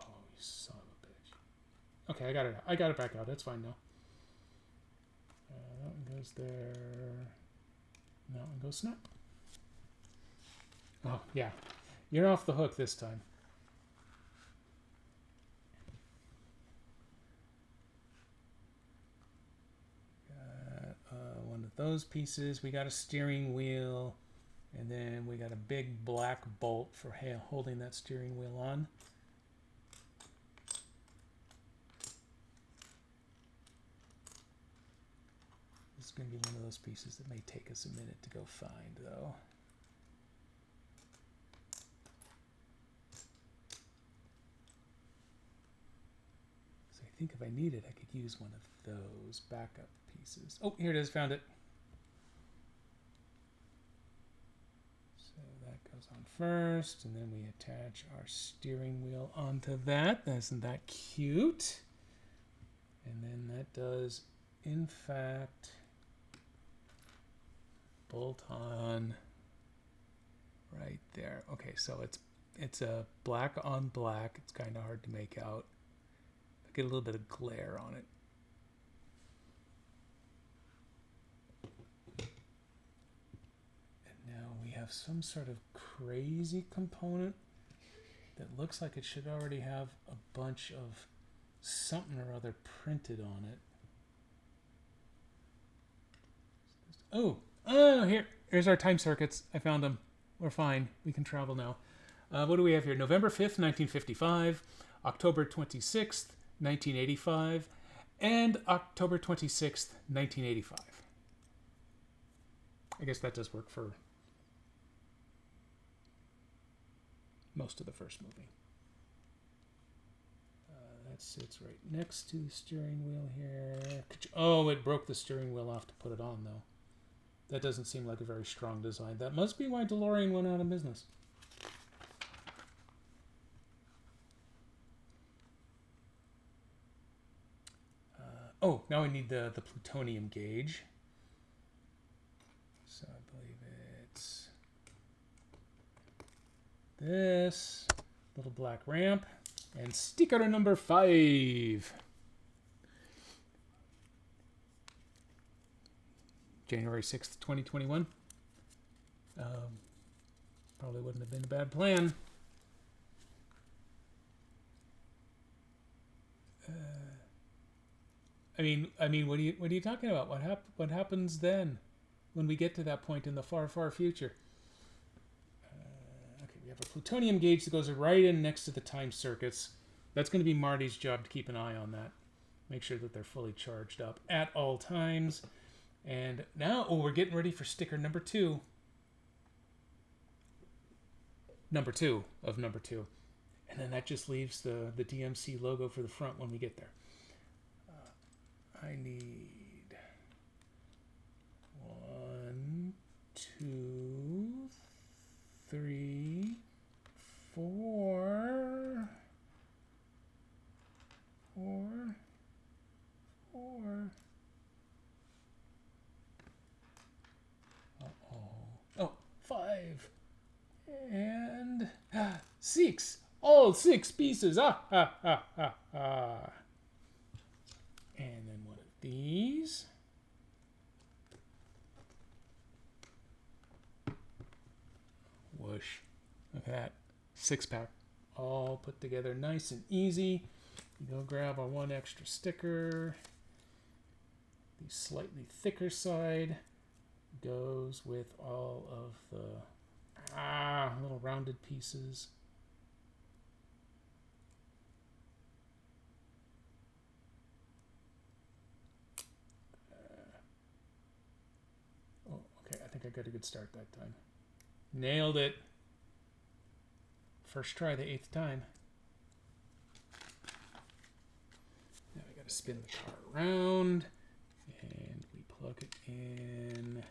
Oh, you son of a bitch. Okay, I got it back out. It's fine now. That one goes there. That one goes snap. Oh, yeah. You're off the hook this time. One of those pieces. We got a steering wheel. And then we got a big black bolt for holding that steering wheel on. This is going to be one of those pieces that may take us a minute to go find, though. So I think if I needed, I could use one of those backup pieces. Oh, here it is. Found it. So that goes on first, and then we attach our steering wheel onto that. Isn't that cute? And then that does, in fact, bolt on right there. Okay, so it's a black on black. It's kind of hard to make out. I get a little bit of glare on it. And now we have some sort of crazy component that looks like it should already have a bunch of something or other printed on it. Oh, here's our time circuits. I found them. We're fine. We can travel now. What do we have here? November 5th, 1955, October 26th, 1985, and October 26th, 1985. I guess that does work for most of the first movie. That sits right next to the steering wheel here. Oh, it broke the steering wheel off to put it on, though. That doesn't seem like a very strong design. That must be why DeLorean went out of business. Oh, now we need the plutonium gauge. So I believe it's this little black ramp and sticker number 5. January 6th, 2021. Probably wouldn't have been a bad plan. I mean, what are you talking about? What happens then, when we get to that point in the far, far future? Okay, we have a plutonium gauge that goes right in next to the time circuits. That's going to be Marty's job to keep an eye on that. Make sure that they're fully charged up at all times. And now, we're getting ready for sticker number 2. Number 2 of number 2. And then that just leaves the DMC logo for the front when we get there. I need 1, 2, 3, 4, 4. Oh, 5 and 6. All 6 pieces. And then one of these. Whoosh. Look at that. 6-pack. All put together nice and easy. You go grab our one extra sticker. The slightly thicker side goes with all of the little rounded pieces. Okay, I think I got a good start that time. Nailed it. First try, the 8th time. Now we got to spin the car around, and we plug it in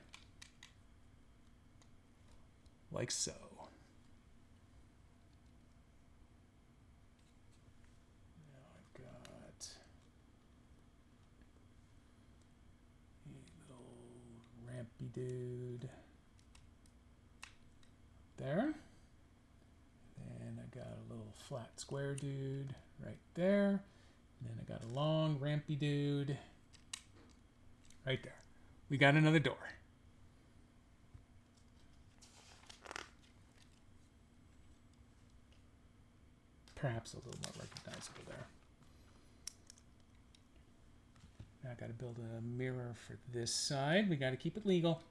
like so. Now I've got a little rampy dude there. Then I got a little flat square dude right there. And then I got a long rampy dude right there. We got another door. Perhaps a little more recognizable there. Now I got to build a mirror for this side. We got to keep it legal.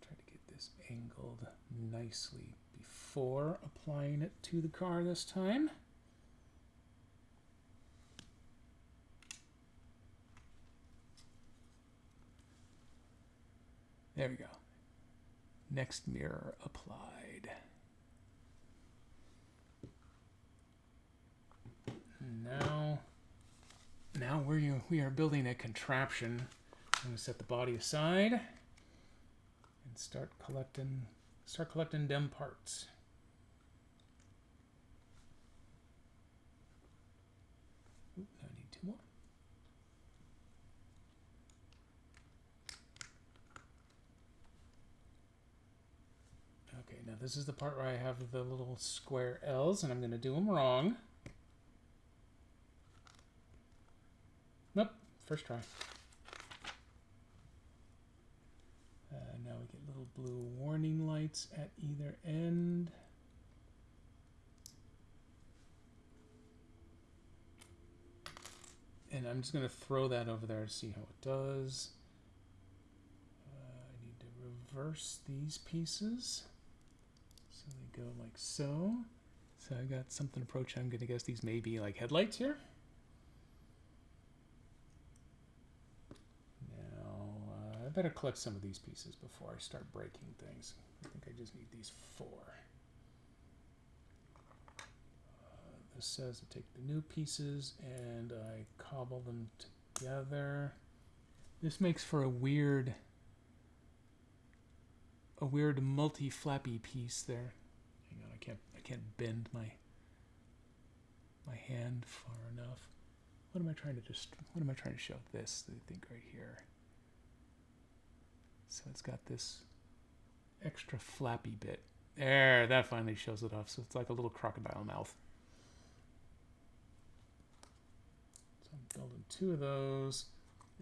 Try to get this angled nicely before applying it to the car this time. There we go. Next mirror applied. Now we are building a contraption. I'm going to set the body aside and start collecting them parts. Ooh, I need 2 more. Okay, now this is the part where I have the little square L's, and I'm going to do them wrong. Nope, first try. little blue warning lights at either end. And I'm just going to throw that over there to see how it does. I need to reverse these pieces. So they go like so. So I got something approaching. I'm going to guess these may be like headlights here. Now, I better collect some of these pieces before I start breaking things. I think I just need these 4. This says to take the new pieces and I cobble them together. This makes for a weird multi-flappy piece there. Hang on, I can't bend my hand far enough. What am I trying to show? This, I think, right here. So it's got this extra flappy bit. There, that finally shows it off. So it's like a little crocodile mouth. So I'm building 2 of those,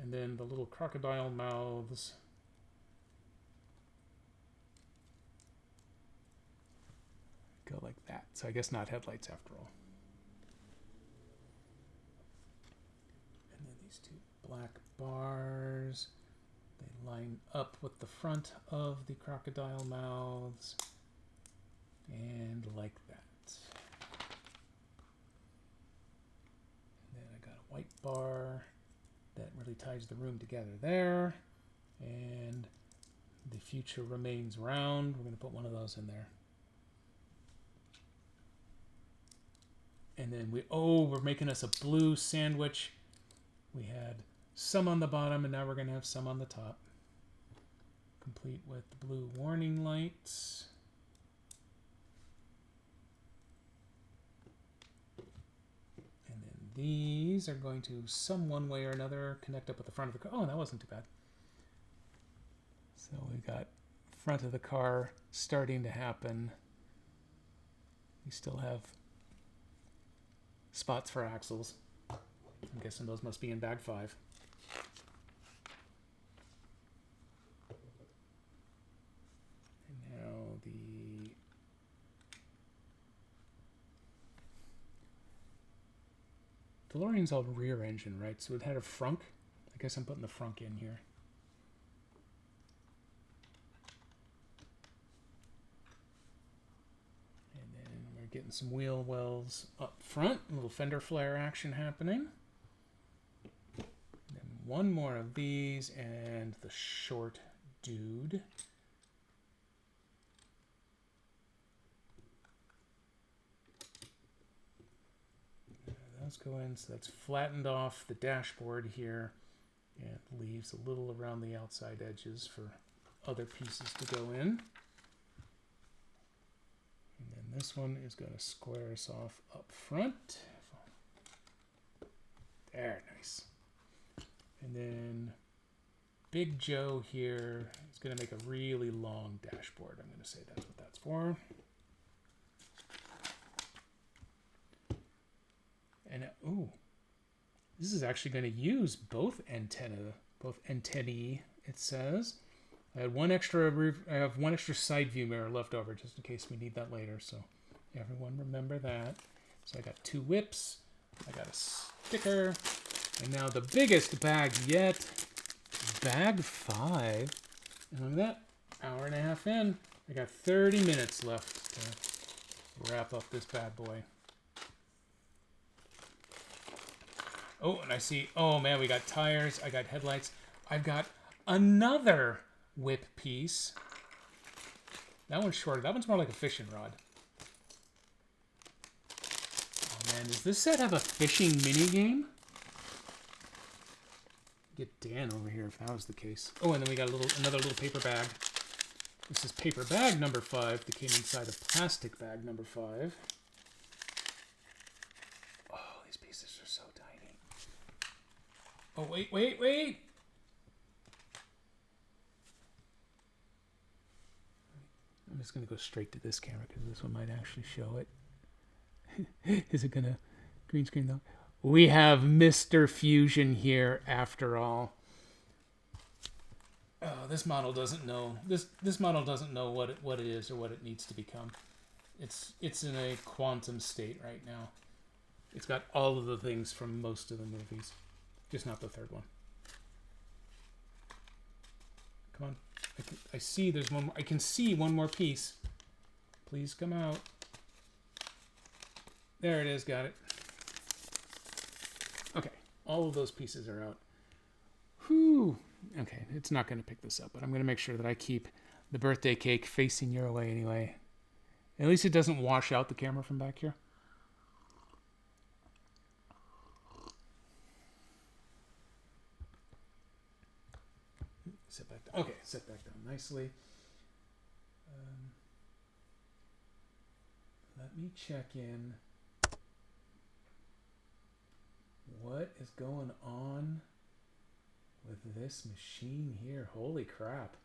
and then the little crocodile mouths. Go like that. So I guess not headlights after all. And then these 2 black bars, they line up with the front of the crocodile mouths, and like that. And then I got a white bar that really ties the room together there, and the future remains round. We're going to put one of those in there. And then we're making us a blue sandwich. We had some on the bottom, and now we're going to have some on the top. Complete with the blue warning lights. And then these are going to, some one way or another, connect up with the front of the car. Oh, that wasn't too bad. So we've got front of the car starting to happen. We still have spots for axles. I'm guessing those must be in bag 5. And now the DeLorean's all rear engine, right? So it had a frunk. I guess I'm putting the frunk in here. Getting some wheel wells up front, a little fender flare action happening. Then one more of these and the short dude. Those go in, so that's flattened off the dashboard here and leaves a little around the outside edges for other pieces to go in. And then this one is going to square us off up front. There, nice. And then Big Joe here is going to make a really long dashboard. I'm going to say that's what that's for. And ooh, this is actually going to use both antennae, it says. I have one extra side view mirror left over just in case we need that later. So everyone remember that. So I got 2 whips. I got a sticker. And now the biggest bag yet, bag 5. And look at that, hour and a half in. I got 30 minutes left to wrap up this bad boy. Oh, and I see, oh man, we got tires. I got headlights. I've got another whip piece. That one's shorter. That one's more like a fishing rod. Oh man, does this set have a fishing mini game? Get Dan over here if that was the case. Oh, and then we got another little paper bag. This is paper bag number 5 that came inside of plastic bag number 5. Oh, these pieces are so tiny. Oh, wait. I'm just going to go straight to this camera because this one might actually show it. Is it going to green screen though? We have Mr. Fusion here after all. This model doesn't know. This model doesn't know what it is or what it needs to become. It's in a quantum state right now. It's got all of the things from most of the movies, just not the third one. Come on. I see there's one more. I can see one more piece. Please come out. There it is. Got it. Okay. All of those pieces are out. Whew. Okay. It's not going to pick this up, but I'm going to make sure that I keep the birthday cake facing your way anyway. At least it doesn't wash out the camera from back here. Sit back down. Okay, sit back down nicely. Let me check in. What is going on with this machine here? Holy crap.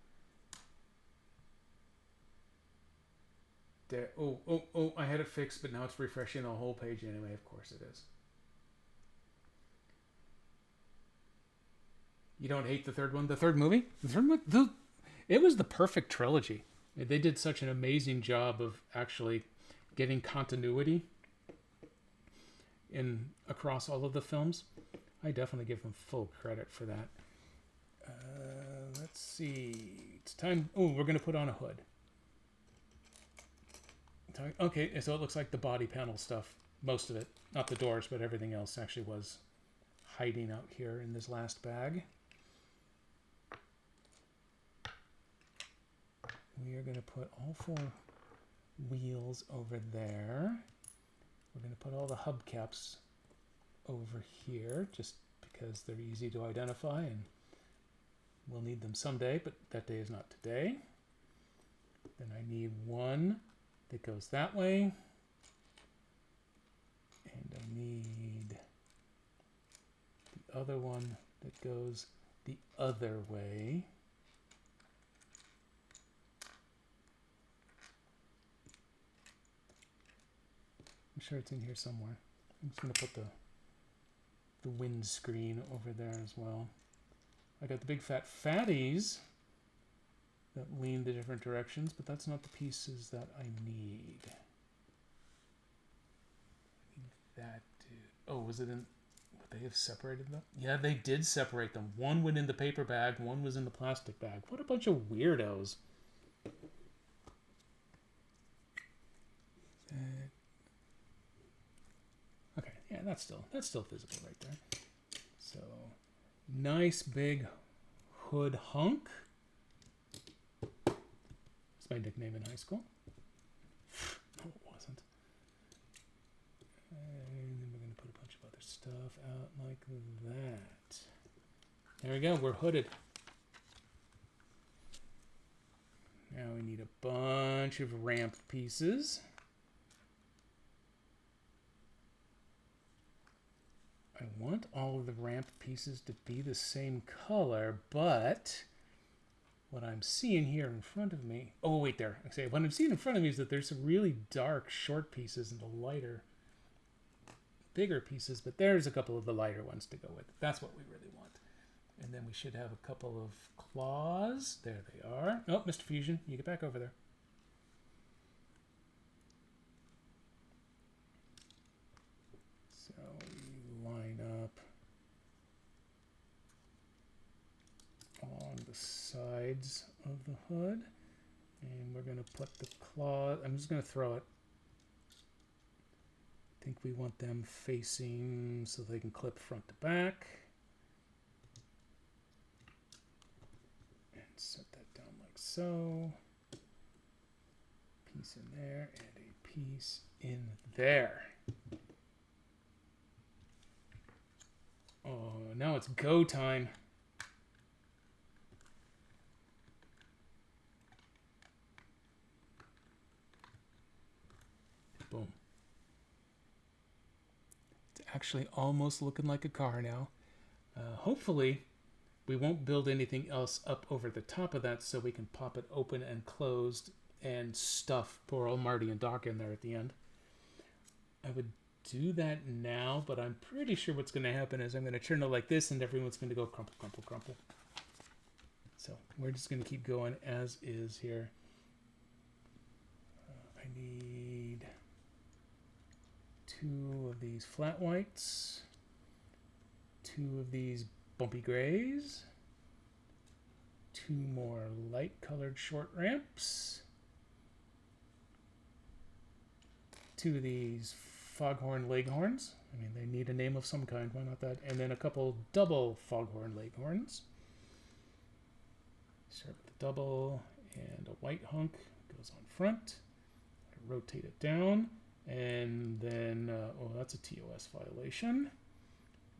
There. Oh, I had it fixed, but now it's refreshing the whole page anyway. Of course it is. You don't hate the third one? The third movie? The third one? It was the perfect trilogy. They did such an amazing job of actually getting continuity across all of the films. I definitely give them full credit for that. Let's see. It's time. Oh, we're going to put on a hood. Okay, so it looks like the body panel stuff, most of it, not the doors, but everything else actually was hiding out here in this last bag. We are going to put all 4 wheels over there. We're going to put all the hubcaps over here just because they're easy to identify and we'll need them someday, but that day is not today. Then I need one that goes that way. And I need the other one that goes the other way. I'm sure it's in here somewhere. I'm just going to put the windscreen over there as well. I got the big fat fatties that lean the different directions, but that's not the pieces that I need. I need that dude. Oh, was it in... Would they have separated them? Yeah, they did separate them. One went in the paper bag, one was in the plastic bag. What a bunch of weirdos. Okay, yeah, that's still visible right there. So, nice big hood hunk. That's my nickname in high school. No, it wasn't. And then we're going to put a bunch of other stuff out like that. There we go, we're hooded. Now we need a bunch of ramp pieces. I want all of the ramp pieces to be the same color, but what I'm seeing here in front of me... Oh, wait, there. I say what I'm seeing in front of me is that there's some really dark, short pieces and the lighter, bigger pieces, but there's a couple of the lighter ones to go with. That's what we really want. And then we should have a couple of claws. There they are. Oh, Mr. Fusion, you get back over there. So we line up along the sides of the hood, and we're going to put the claw... I'm just going to throw it. I think we want them facing so they can clip front to back. And set that down like so. Piece in there and a piece in there. Oh, now it's go time. Boom. It's actually almost looking like a car now. Hopefully, we won't build anything else up over the top of that so we can pop it open and closed and stuff poor old Marty and Doc in there at the end. I would do that now, but I'm pretty sure what's going to happen is I'm going to turn it like this and everyone's going to go crumple, crumple, crumple. So we're just going to keep going as is here. I need 2 of these flat whites, 2 of these bumpy grays, 2 more light colored short ramps, 2 of these foghorn leghorns. I mean, they need a name of some kind, why not that? And then a couple double foghorn leghorns. Start with the double, and a white hunk goes on front. Rotate it down, and then, oh, that's a TOS violation.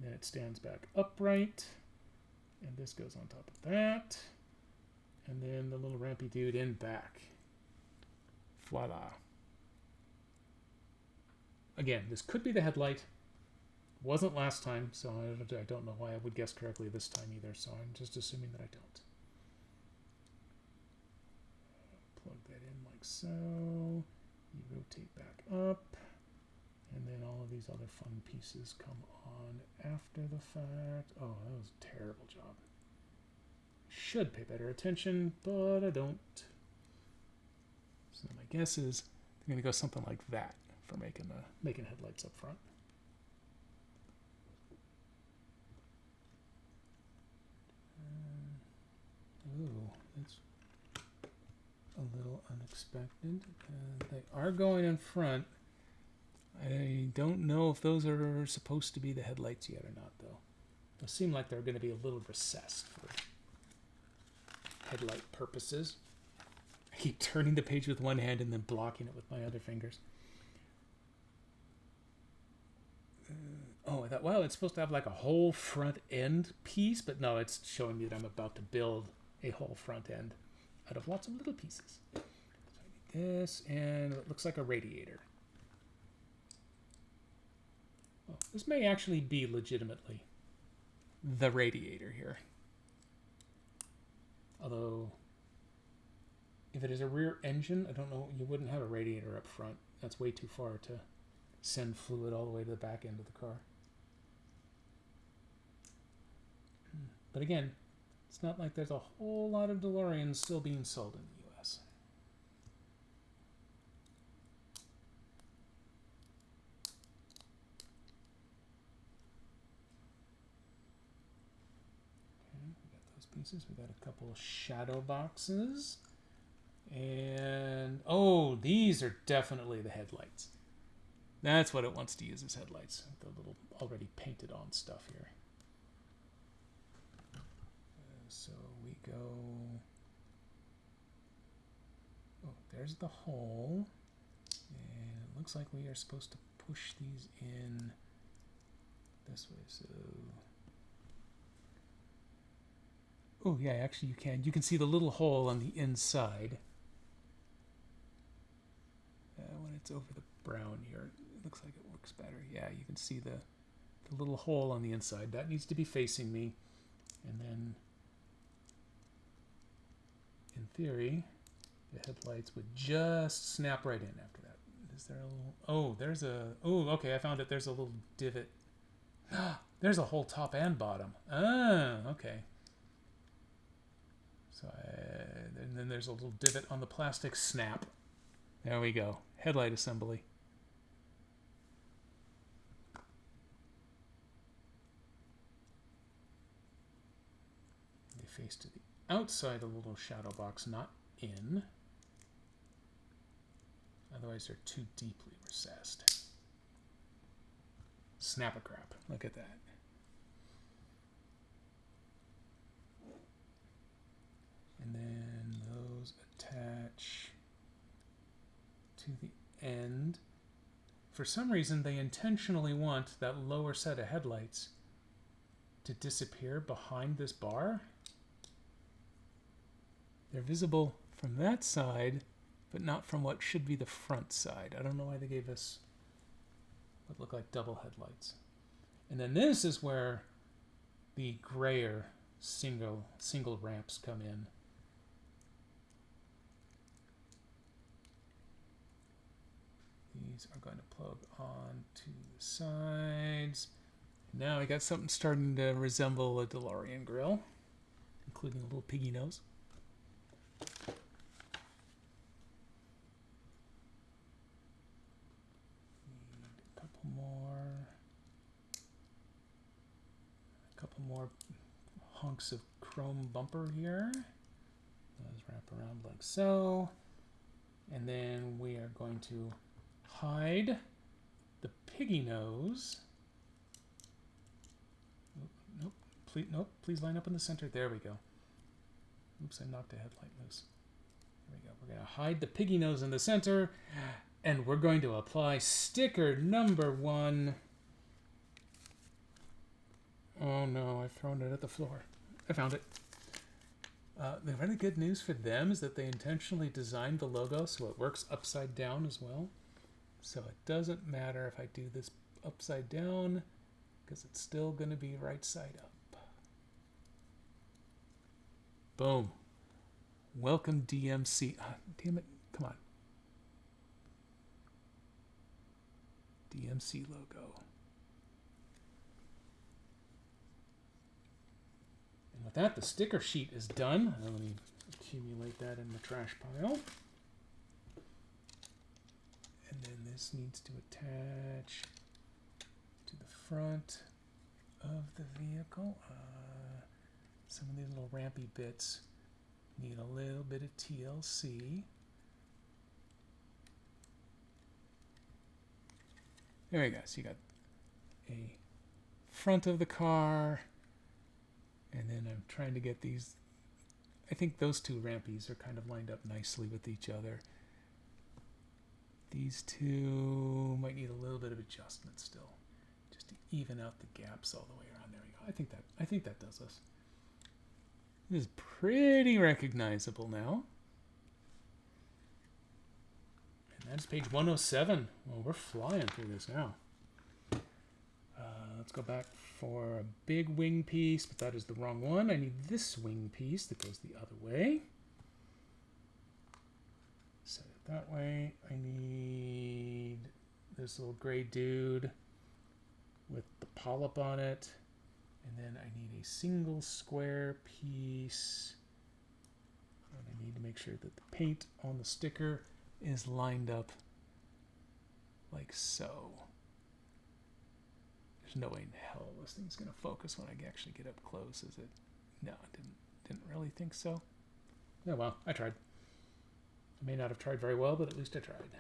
Then it stands back upright, and this goes on top of that. And then the little rampy dude in back. Voila. Again, this could be the headlight. Wasn't last time, so I don't know why I would guess correctly this time either, so I'm just assuming that I don't. Plug that in like so. You rotate back up, and then all of these other fun pieces come on after the fact. Oh, that was a terrible job. Should pay better attention, but I don't. So my guess is they're going to go something like that for making headlights up front. Ooh, that's a little unexpected. They are going in front. I don't know if those are supposed to be the headlights yet or not, though. They seem like they're going to be a little recessed for headlight purposes. I keep turning the page with one hand and then blocking it with my other fingers. Oh, I thought, well, it's supposed to have like a whole front end piece, but no, it's showing me that I'm about to build a whole front end out of lots of little pieces. So I need this, and it looks like a radiator. Well, this may actually be legitimately the radiator here. Although, if it is a rear engine, I don't know, you wouldn't have a radiator up front. That's way too far to send fluid all the way to the back end of the car. But again, it's not like there's a whole lot of DeLoreans still being sold in the US. Okay, we got those pieces. We got a couple of shadow boxes. And, oh, these are definitely the headlights. That's what it wants to use as headlights. The little already painted on stuff here. So we go... Oh, there's the hole. And it looks like we are supposed to push these in this way. So... Oh, yeah, actually you can. You can see the little hole on the inside. When it's over the brown here, it looks like it works better. Yeah, you can see the little hole on the inside. That needs to be facing me. And then, in theory, the headlights would just snap right in after that. Is there a little... Oh, there's a... Oh, okay, I found it. There's a little divot. There's a whole top and bottom. Ah, okay. So, and then there's a little divot on the plastic snap. There we go. Headlight assembly. They face to the outside of the little shadow box, not in. Otherwise, they're too deeply recessed. Snap-a-crap. Look at that. And then those attach to the end. For some reason, they intentionally want that lower set of headlights to disappear behind this bar. They're visible from that side, but not from what should be the front side. I don't know why they gave us what look like double headlights. And then this is where the grayer single ramps come in. These are going to plug on to the sides. Now we got something starting to resemble a DeLorean grill, including a little piggy nose. Need a couple more hunks of chrome bumper here. Those wrap around like so. And then we are going to hide the piggy nose. Nope, please line up in the center. There we go. Oops, I knocked a headlight loose. There we go. We're going to hide the piggy nose in the center, and we're going to apply sticker number 1. Oh no, I've thrown it at the floor. I found it. The really good news for them is that they intentionally designed the logo so it works upside down as well. So it doesn't matter if I do this upside down, because it's still going to be right side up. Boom. Welcome DMC. Damn it. Come on. DMC logo. And with that, the sticker sheet is done. Let me accumulate that in the trash pile. And then this needs to attach to the front of the vehicle. Some of these little rampy bits need a little bit of TLC. There you go. So you got a front of the car, and then I'm trying to get these. I think those two rampies are kind of lined up nicely with each other. These two might need a little bit of adjustment still, just to even out the gaps all the way around. There we go. I think that does us. This is pretty recognizable now. And that's page 107. Well, we're flying through this now. Let's go back for a big wing piece, but that is the wrong one. I need this wing piece that goes the other way. Set it that way. I need this little gray dude with the polyp on it. And then I need a single square piece. And I need to make sure that the paint on the sticker is lined up like so. There's no way in hell this thing's going to focus when I actually get up close, is it? No, I didn't really think so. Oh well, I tried. I may not have tried very well, but at least I tried.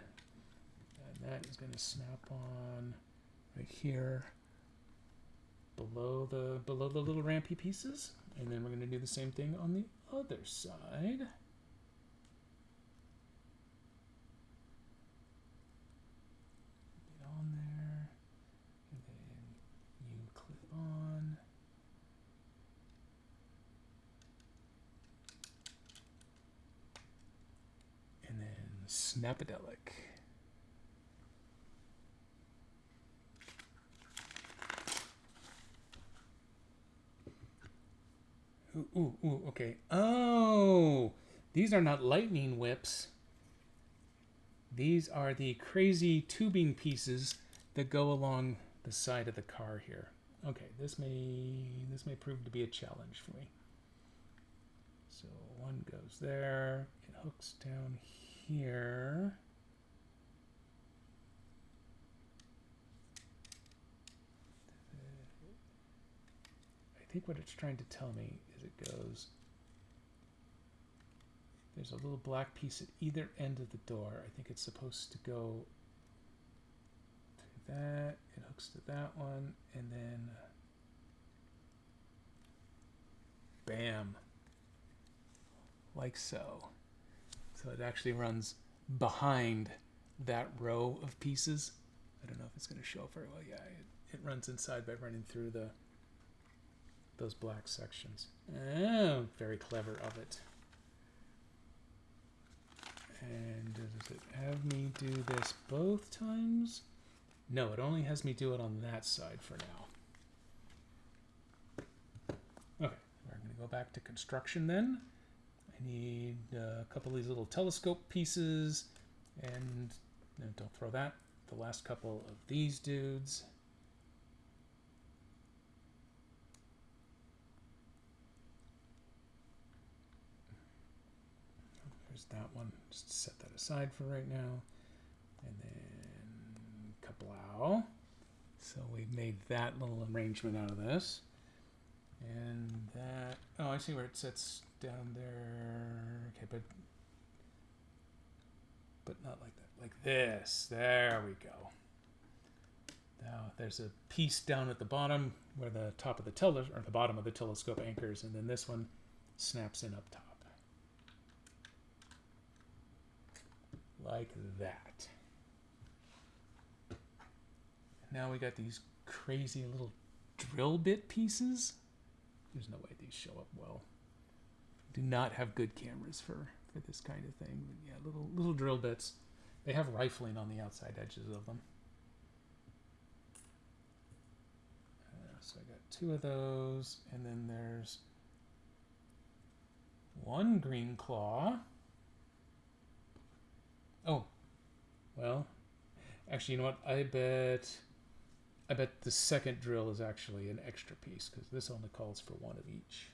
And that is going to snap on right here. Below the little rampy pieces, and then we're going to do the same thing on the other side. Get on there, and then you clip on. And then Snapadelic. Ooh, okay. Oh, these are not lightning whips. These are the crazy tubing pieces that go along the side of the car here. Okay, this may prove to be a challenge for me. So one goes there. It hooks down here. I think what it's trying to tell me is it goes, there's a little black piece at either end of the door. I think it's supposed to go to that. It hooks to that one, and then bam, like so. So it actually runs behind that row of pieces. I don't know if it's going to show very well. Yeah, it runs inside by running through those black sections. Oh, very clever of it. And does it have me do this both times? No, it only has me do it on that side for now. Okay, we're going to go back to construction then. I need a couple of these little telescope pieces, and no, don't throw that. The last couple of these dudes. there's that one. Just set that aside for right now. And then kablow. So we've made that little arrangement out of this. And that, oh, I see where it sits down there. Okay, but not like that. Like this. There we go. Now there's a piece down at the bottom where the top of the telescope, or the bottom of the telescope anchors, and then this one snaps in up top. Like that. Now we got these crazy little drill bit pieces. There's no way these show up well. Do not have good cameras for this kind of thing. But yeah, little drill bits. They have rifling on the outside edges of them. So I got 2 of those, and then there's 1 green claw. Oh, well, actually, you know what? I bet the second drill is actually an extra piece, because this only calls for 1 of each.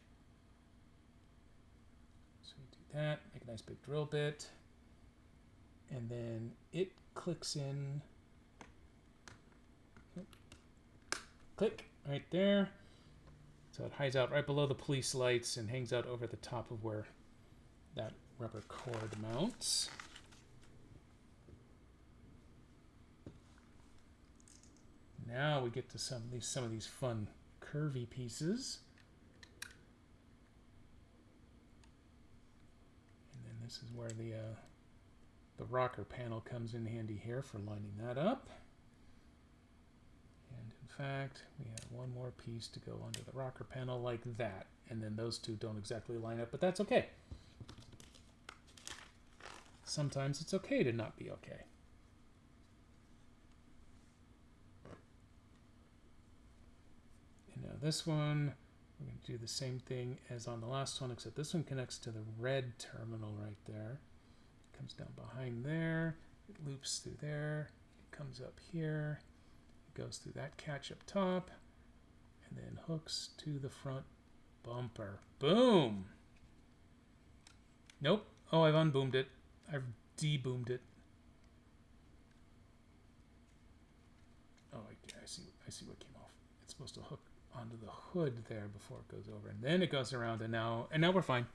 So we do that, make a nice big drill bit, and then it clicks in. Click. Right there. So it hides out right below the police lights and hangs out over the top of where that rubber cord mounts. Now we get to some of these fun curvy pieces. And then this is where the rocker panel comes in handy here for lining that up. In fact, we have 1 more piece to go under the rocker panel like that, and then those 2 don't exactly line up, but that's okay. Sometimes it's okay to not be okay. And now this one, we're going to do the same thing as on the last one, except this one connects to the red terminal right there. It comes down behind there, it loops through there, it comes up here. Goes through that catch up top and then hooks to the front bumper. Boom! Nope. Oh, I've unboomed it. I've deboomed it. Oh, I see what came off. It's supposed to hook onto the hood there before it goes over, and then it goes around, and now we're fine.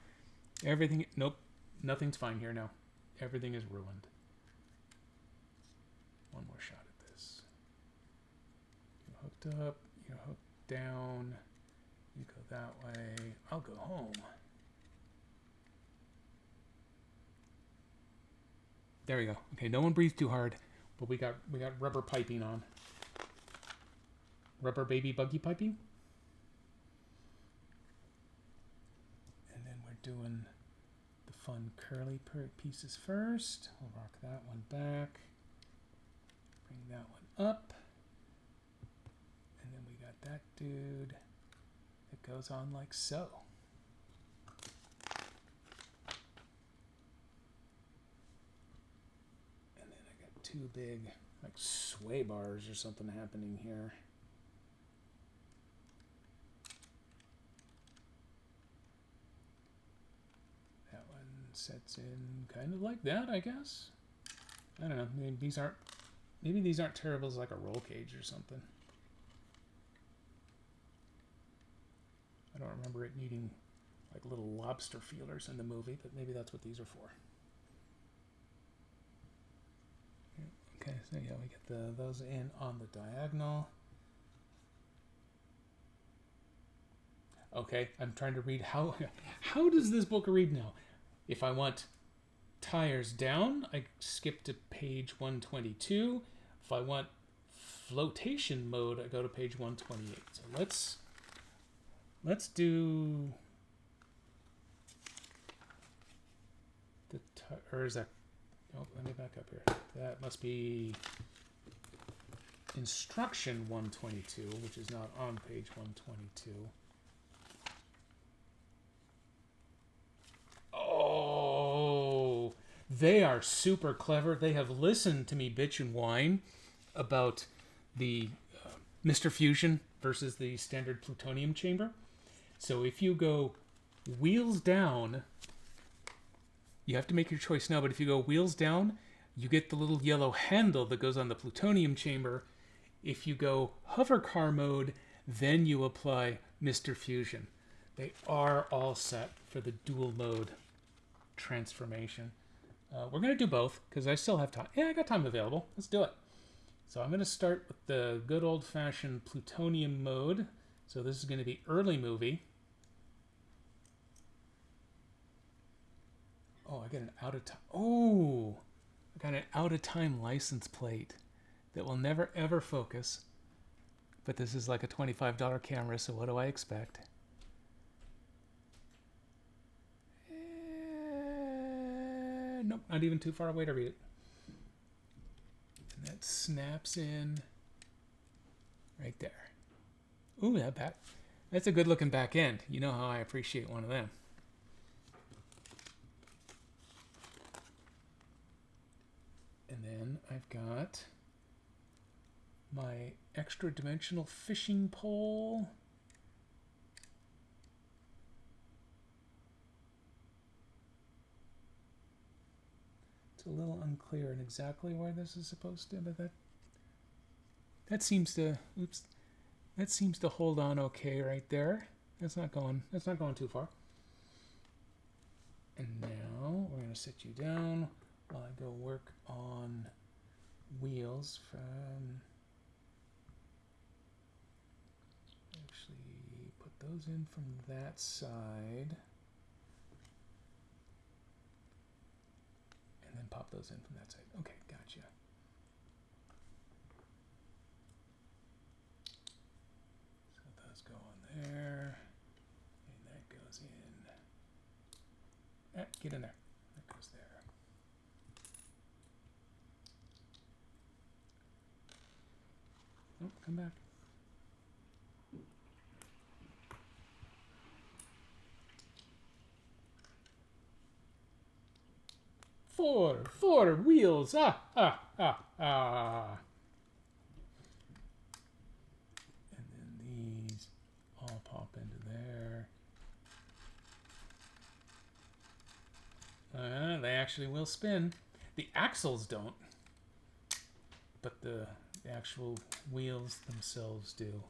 Everything. Nope. Nothing's fine here now. Everything is ruined. One more shot. Hooked up, you're hooked down, you go that way, I'll go home. There we go. Okay, no one breathe too hard, but we got rubber piping on. Rubber baby buggy piping. And then we're doing the fun curly pieces first. We'll rock that one back. Bring that one up. And then we got that dude that goes on like so. And then I got 2 big like sway bars or something happening here. That one sets in kind of like that, I guess. I don't know. Maybe these aren't terrible as like a roll cage or something. I don't remember it needing like little lobster feelers in the movie, but maybe that's what these are for. Okay, so yeah, we get those in on the diagonal. Okay, I'm trying to read how does this book read now? If I want tires down, I skip to page 122. If I want flotation mode, I go to page 128. So let's do the or is that? Oh, let me back up here. That must be instruction 122, which is not on page 122. Oh, they are super clever. They have listened to me bitch and whine about the Mr. Fusion versus the standard plutonium chamber. So if you go wheels down You have to make your choice now, but if you go wheels down, you get the little yellow handle that goes on the plutonium chamber. If you go hover car mode, then you apply Mr. Fusion. They are all set for the dual mode transformation. We're going to do both because I still have time. Yeah, I got time available. Let's do it. So I'm going to start with the good old-fashioned plutonium mode. So this is going to be early movie. Oh, I got an out-of-time. Oh, I got an out-of-time license plate that will never, ever focus. But this is like a $25 camera, so what do I expect? Nope, not even too far away to read it. And that snaps in right there. Ooh, that back. That's a good looking back end. You know how I appreciate one of them. And then I've got my extra dimensional fishing pole. It's a little unclear in exactly where this is supposed to, but that seems to that seems to hold on okay right there. That's not going too far. And now we're going to sit you down while I go work on wheels from... Actually, put those in from that side. And then pop those in from that side. Okay, gotcha. So those go on there. And that goes in. Get in there. That goes there. Oh, come back. Four wheels. And then these all pop into there. They actually will spin. The axles don't, but the actual wheels themselves do.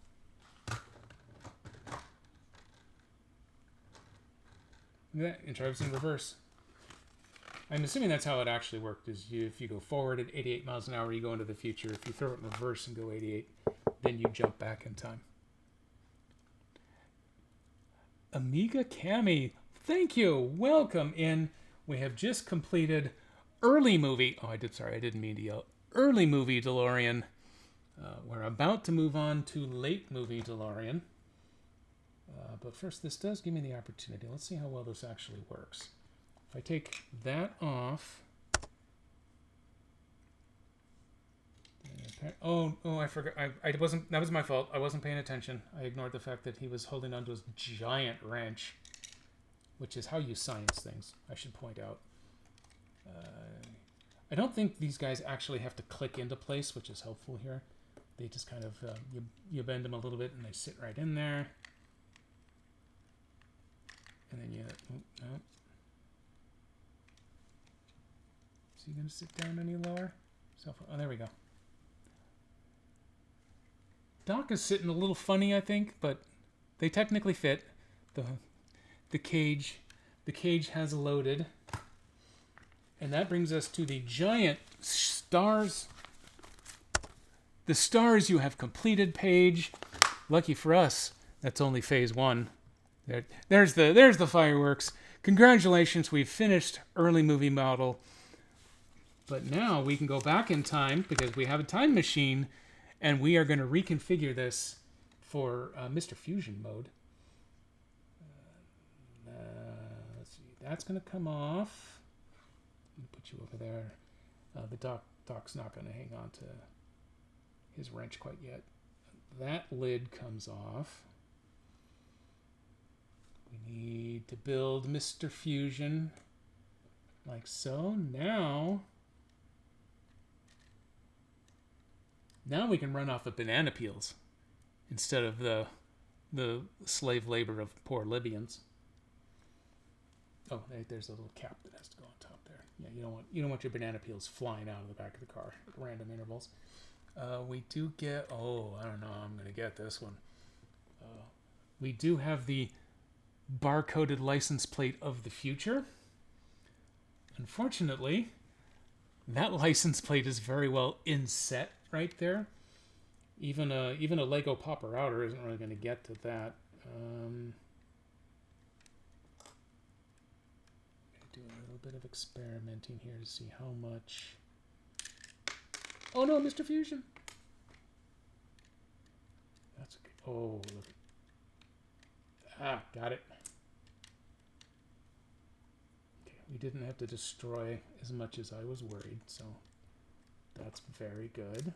And drives in reverse. I'm assuming that's how it actually worked, is if you go forward at 88 miles an hour, you go into the future. If you throw it in reverse and go 88, then you jump back in time. Amiga Cami, thank you. Welcome in. We have just completed early movie. Oh, I didn't mean to yell. Early movie DeLorean. We're about to move on to late movie DeLorean. But first, this does give me the opportunity. Let's see how well this actually works. If I take that off. I forgot. I wasn't. That was my fault. I wasn't paying attention. I ignored the fact that he was holding onto his giant wrench, which is how you science things, I should point out. I don't think these guys actually have to click into place, which is helpful here. They just kind of, you bend them a little bit and they sit right in there. And then you, no. Is he going to sit down any lower? Oh, there we go. Doc is sitting a little funny, I think, but they technically fit. The cage has loaded. And that brings us to the giant stars. The stars you have completed page. Lucky for us, that's only phase 1. There's the fireworks. Congratulations, we've finished early movie model. But now we can go back in time because we have a time machine, and we are going to reconfigure this for Mr. Fusion mode. Let's see, that's going to come off. Let me put you over there. The Doc's not going to hang on to his wrench quite yet. That lid comes off. We need to build Mr. Fusion like so. Now we can run off of banana peels instead of the slave labor of poor Libyans. Oh, there's a little cap that has to go on top there. Yeah, you don't want your banana peels flying out of the back of the car at random intervals. We do get, oh, I don't know, I'm going to get this one. We do have the barcoded license plate of the future. Unfortunately, that license plate is very well inset right there. Even a Lego popper outer isn't really going to get to that. Do a little bit of experimenting here to see how much. Oh no, Mr. Fusion. That's okay. Oh, look. Ah, got it. Okay, we didn't have to destroy as much as I was worried, so that's very good.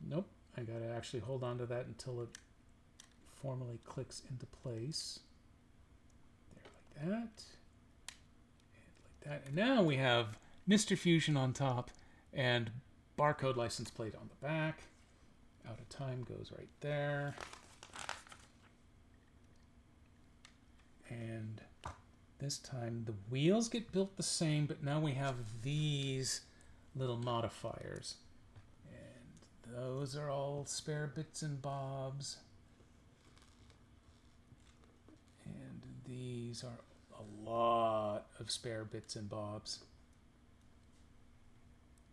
Nope, I gotta actually hold on to that until it formally clicks into place. There, like that. That. And now we have Mr. Fusion on top and barcode license plate on the back. Out of time goes right there. And this time the wheels get built the same, but now we have these little modifiers. And those are all spare bits and bobs. And these are a lot of spare bits and bobs.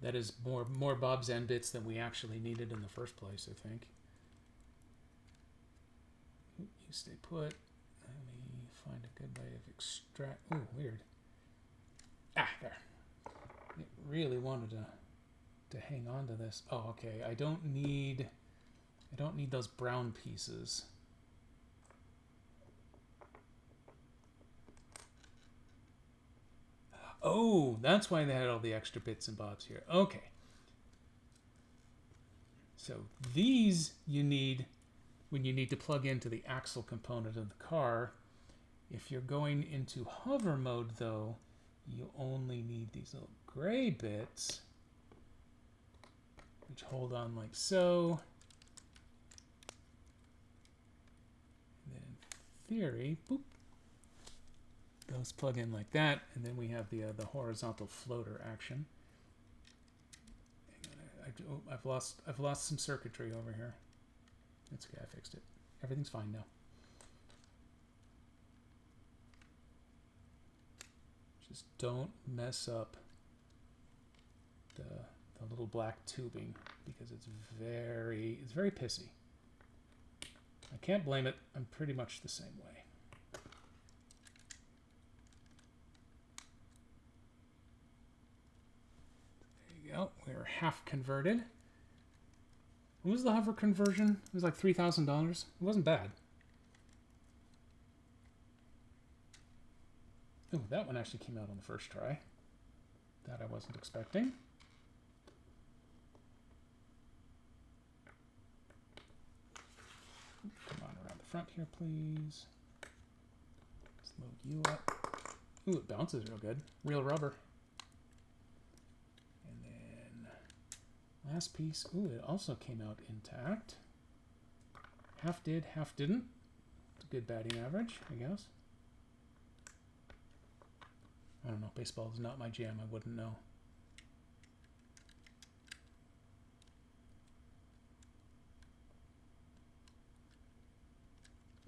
That is more bobs and bits than we actually needed in the first place, I think. You stay put. Let me find a good way of extract. Oh, weird. Ah, there. It really wanted to hang on to this. Oh, okay. I don't need those brown pieces. Oh, that's why they had all the extra bits and bobs here. Okay. So these you need when you need to plug into the axle component of the car. If you're going into hover mode, though, you only need these little gray bits, which hold on like so. And then in theory, boop, those plug in like that, and then we have the horizontal floater action. I've lost some circuitry over here. That's okay, I fixed it. Everything's fine now. Just don't mess up the little black tubing because it's very pissy. I can't blame it. I'm pretty much the same way. Go. We're half converted. What was the hover conversion? It was like $3,000. It wasn't bad. Oh, that one actually came out on the first try. That I wasn't expecting. Come on around the front here, please. Let's load you up. Ooh, it bounces real good. Real rubber. Last piece, ooh, it also came out intact. Half did, half didn't. It's a good batting average, I guess. I don't know, baseball is not my jam, I wouldn't know.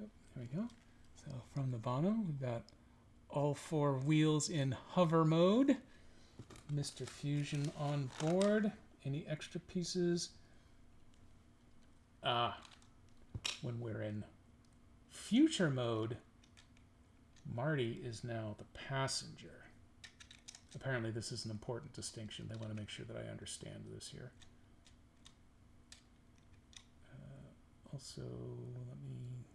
Oh, there we go. So from the bottom, we've got all four wheels in hover mode. Mr. Fusion on board. Any extra pieces? When we're in future mode, Marty is now the passenger. Apparently this is an important distinction. They want to make sure that I understand this here. Also, let me...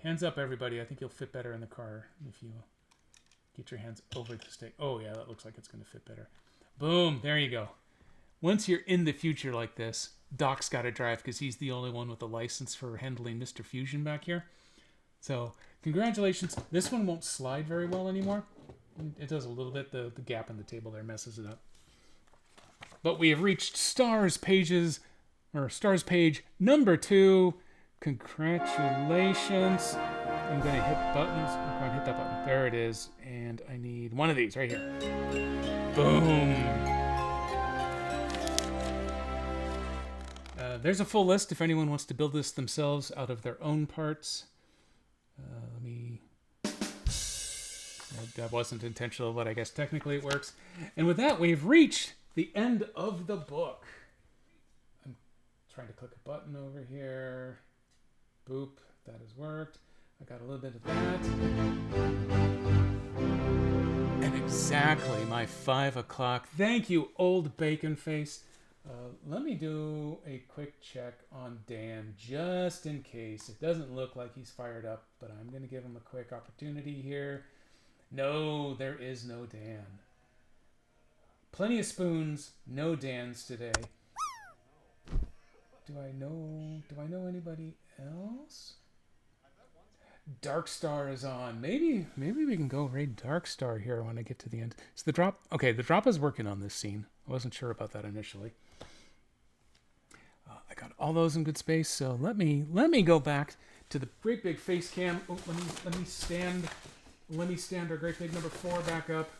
Hands up, everybody. I think you'll fit better in the car if you get your hands over the stick. Oh, yeah, that looks like it's going to fit better. Boom. There you go. Once you're in the future like this, Doc's got to drive because he's the only one with a license for handling Mr. Fusion back here. So, congratulations. This one won't slide very well anymore. It does a little bit. The gap in the table there messes it up. But we have reached Stars page number 2. Congratulations. I'm going to hit buttons. I'm going to hit that button. There it is. And I need one of these right here. Boom. There's a full list if anyone wants to build this themselves out of their own parts. Let me... That wasn't intentional, but I guess technically it works. And with that, we've reached the end of the book. I'm trying to click a button over here. Boop. That has worked. I got a little bit of that. And exactly my 5 o'clock. Thank you, old bacon face. Let me do a quick check on Dan, just in case. It doesn't look like he's fired up, but I'm going to give him a quick opportunity here. No, there is no Dan. Plenty of spoons, no Dans today. Do I know anybody else? Darkstar is on. Maybe we can go raid Darkstar here when I get to the end. Is the drop? Okay, the drop is working on this scene. I wasn't sure about that initially. I got all those in good space, so let me go back to the great big face cam. Oh, let me stand our great big number 4 back up.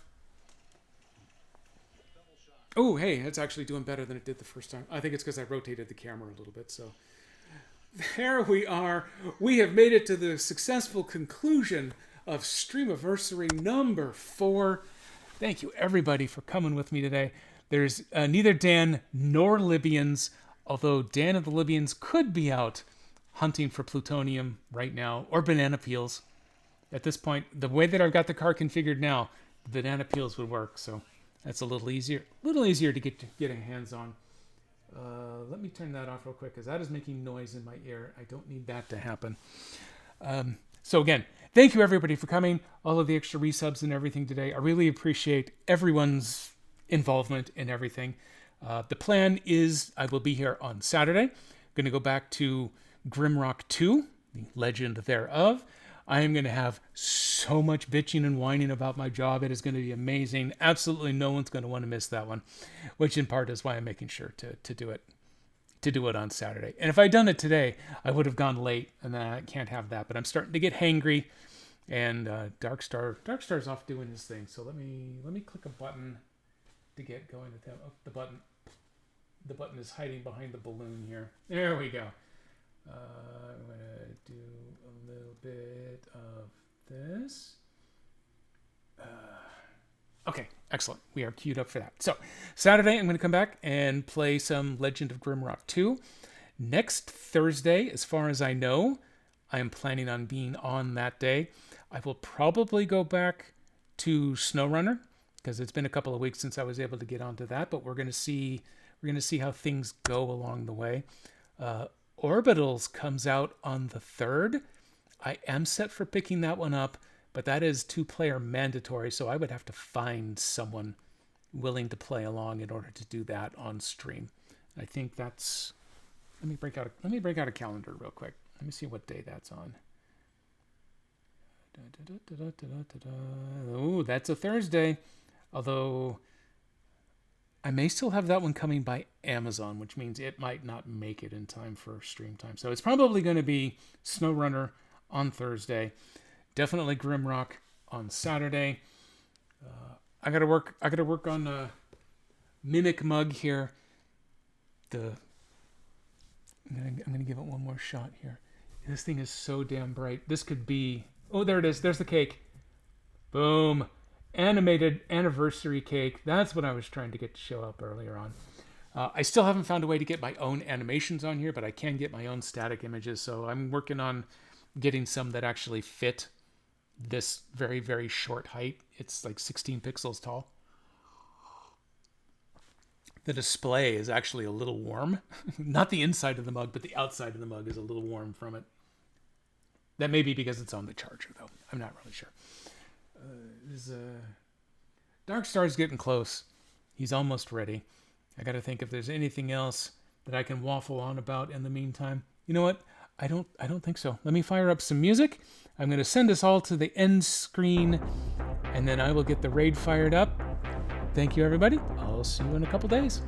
Oh, hey, it's actually doing better than it did the first time. I think it's because I rotated the camera a little bit, so there we are. We have made it to the successful conclusion of Streamaversary number 4. Thank you, everybody, for coming with me today. There's neither Dan nor Libyans, although Dan and the Libyans could be out hunting for plutonium right now, or banana peels. At this point, the way that I've got the car configured now, the banana peels would work, so that's a little easier to get a hands on. Let me turn that off real quick, because that is making noise in my ear. I don't need that to happen. So again, thank you everybody for coming, all of the extra resubs and everything today. I really appreciate everyone's involvement in everything. The plan is I will be here on Saturday. I'm going to go back to Grimrock 2, the legend thereof. I am going to have so much bitching and whining about my job. It is going to be amazing. Absolutely no one's going to want to miss that one, which in part is why I'm making sure to do it on Saturday. And if I'd done it today, I would have gone late, and then I can't have that. But I'm starting to get hangry, and Darkstar's off doing his thing. So let me click a button to get going with him. Oh, the button is hiding behind the balloon here. There we go. I'm going to do a little bit of this. Okay, excellent. We are queued up for that. So, Saturday, I'm going to come back and play some Legend of Grimrock 2. Next Thursday, as far as I know, I am planning on being on that day. I will probably go back to SnowRunner, because it's been a couple of weeks since I was able to get onto that, but we're going to see how things go along the way. Orbitals comes out on the 3rd. I am set for picking that one up, but that is 2-player mandatory, so I would have to find someone willing to play along in order to do that on stream. I think that's... Let me break out a calendar real quick. Let me see what day that's on. Oh, that's a Thursday. Although I may still have that one coming by Amazon, which means it might not make it in time for stream time. So it's probably going to be SnowRunner on Thursday. Definitely Grimrock on Saturday. I gotta work on Mimic Mug here. I'm gonna give it one more shot here. This thing is so damn bright. This could be... Oh, there it is. There's the cake. Boom. Animated anniversary cake. That's what I was trying to get to show up earlier on. I still haven't found a way to get my own animations on here, but I can get my own static images. So I'm working on getting some that actually fit this very, very short height. It's like 16 pixels tall. The display is actually a little warm. Not the inside of the mug, but the outside of the mug is a little warm from it. That may be because it's on the charger, though. I'm not really sure. Darkstar's getting close. He's almost ready. I got to think if there's anything else that I can waffle on about in the meantime. You know what? I don't think so. Let me fire up some music. I'm going to send us all to the end screen, and then I will get the raid fired up. Thank you, everybody. I'll see you in a couple days.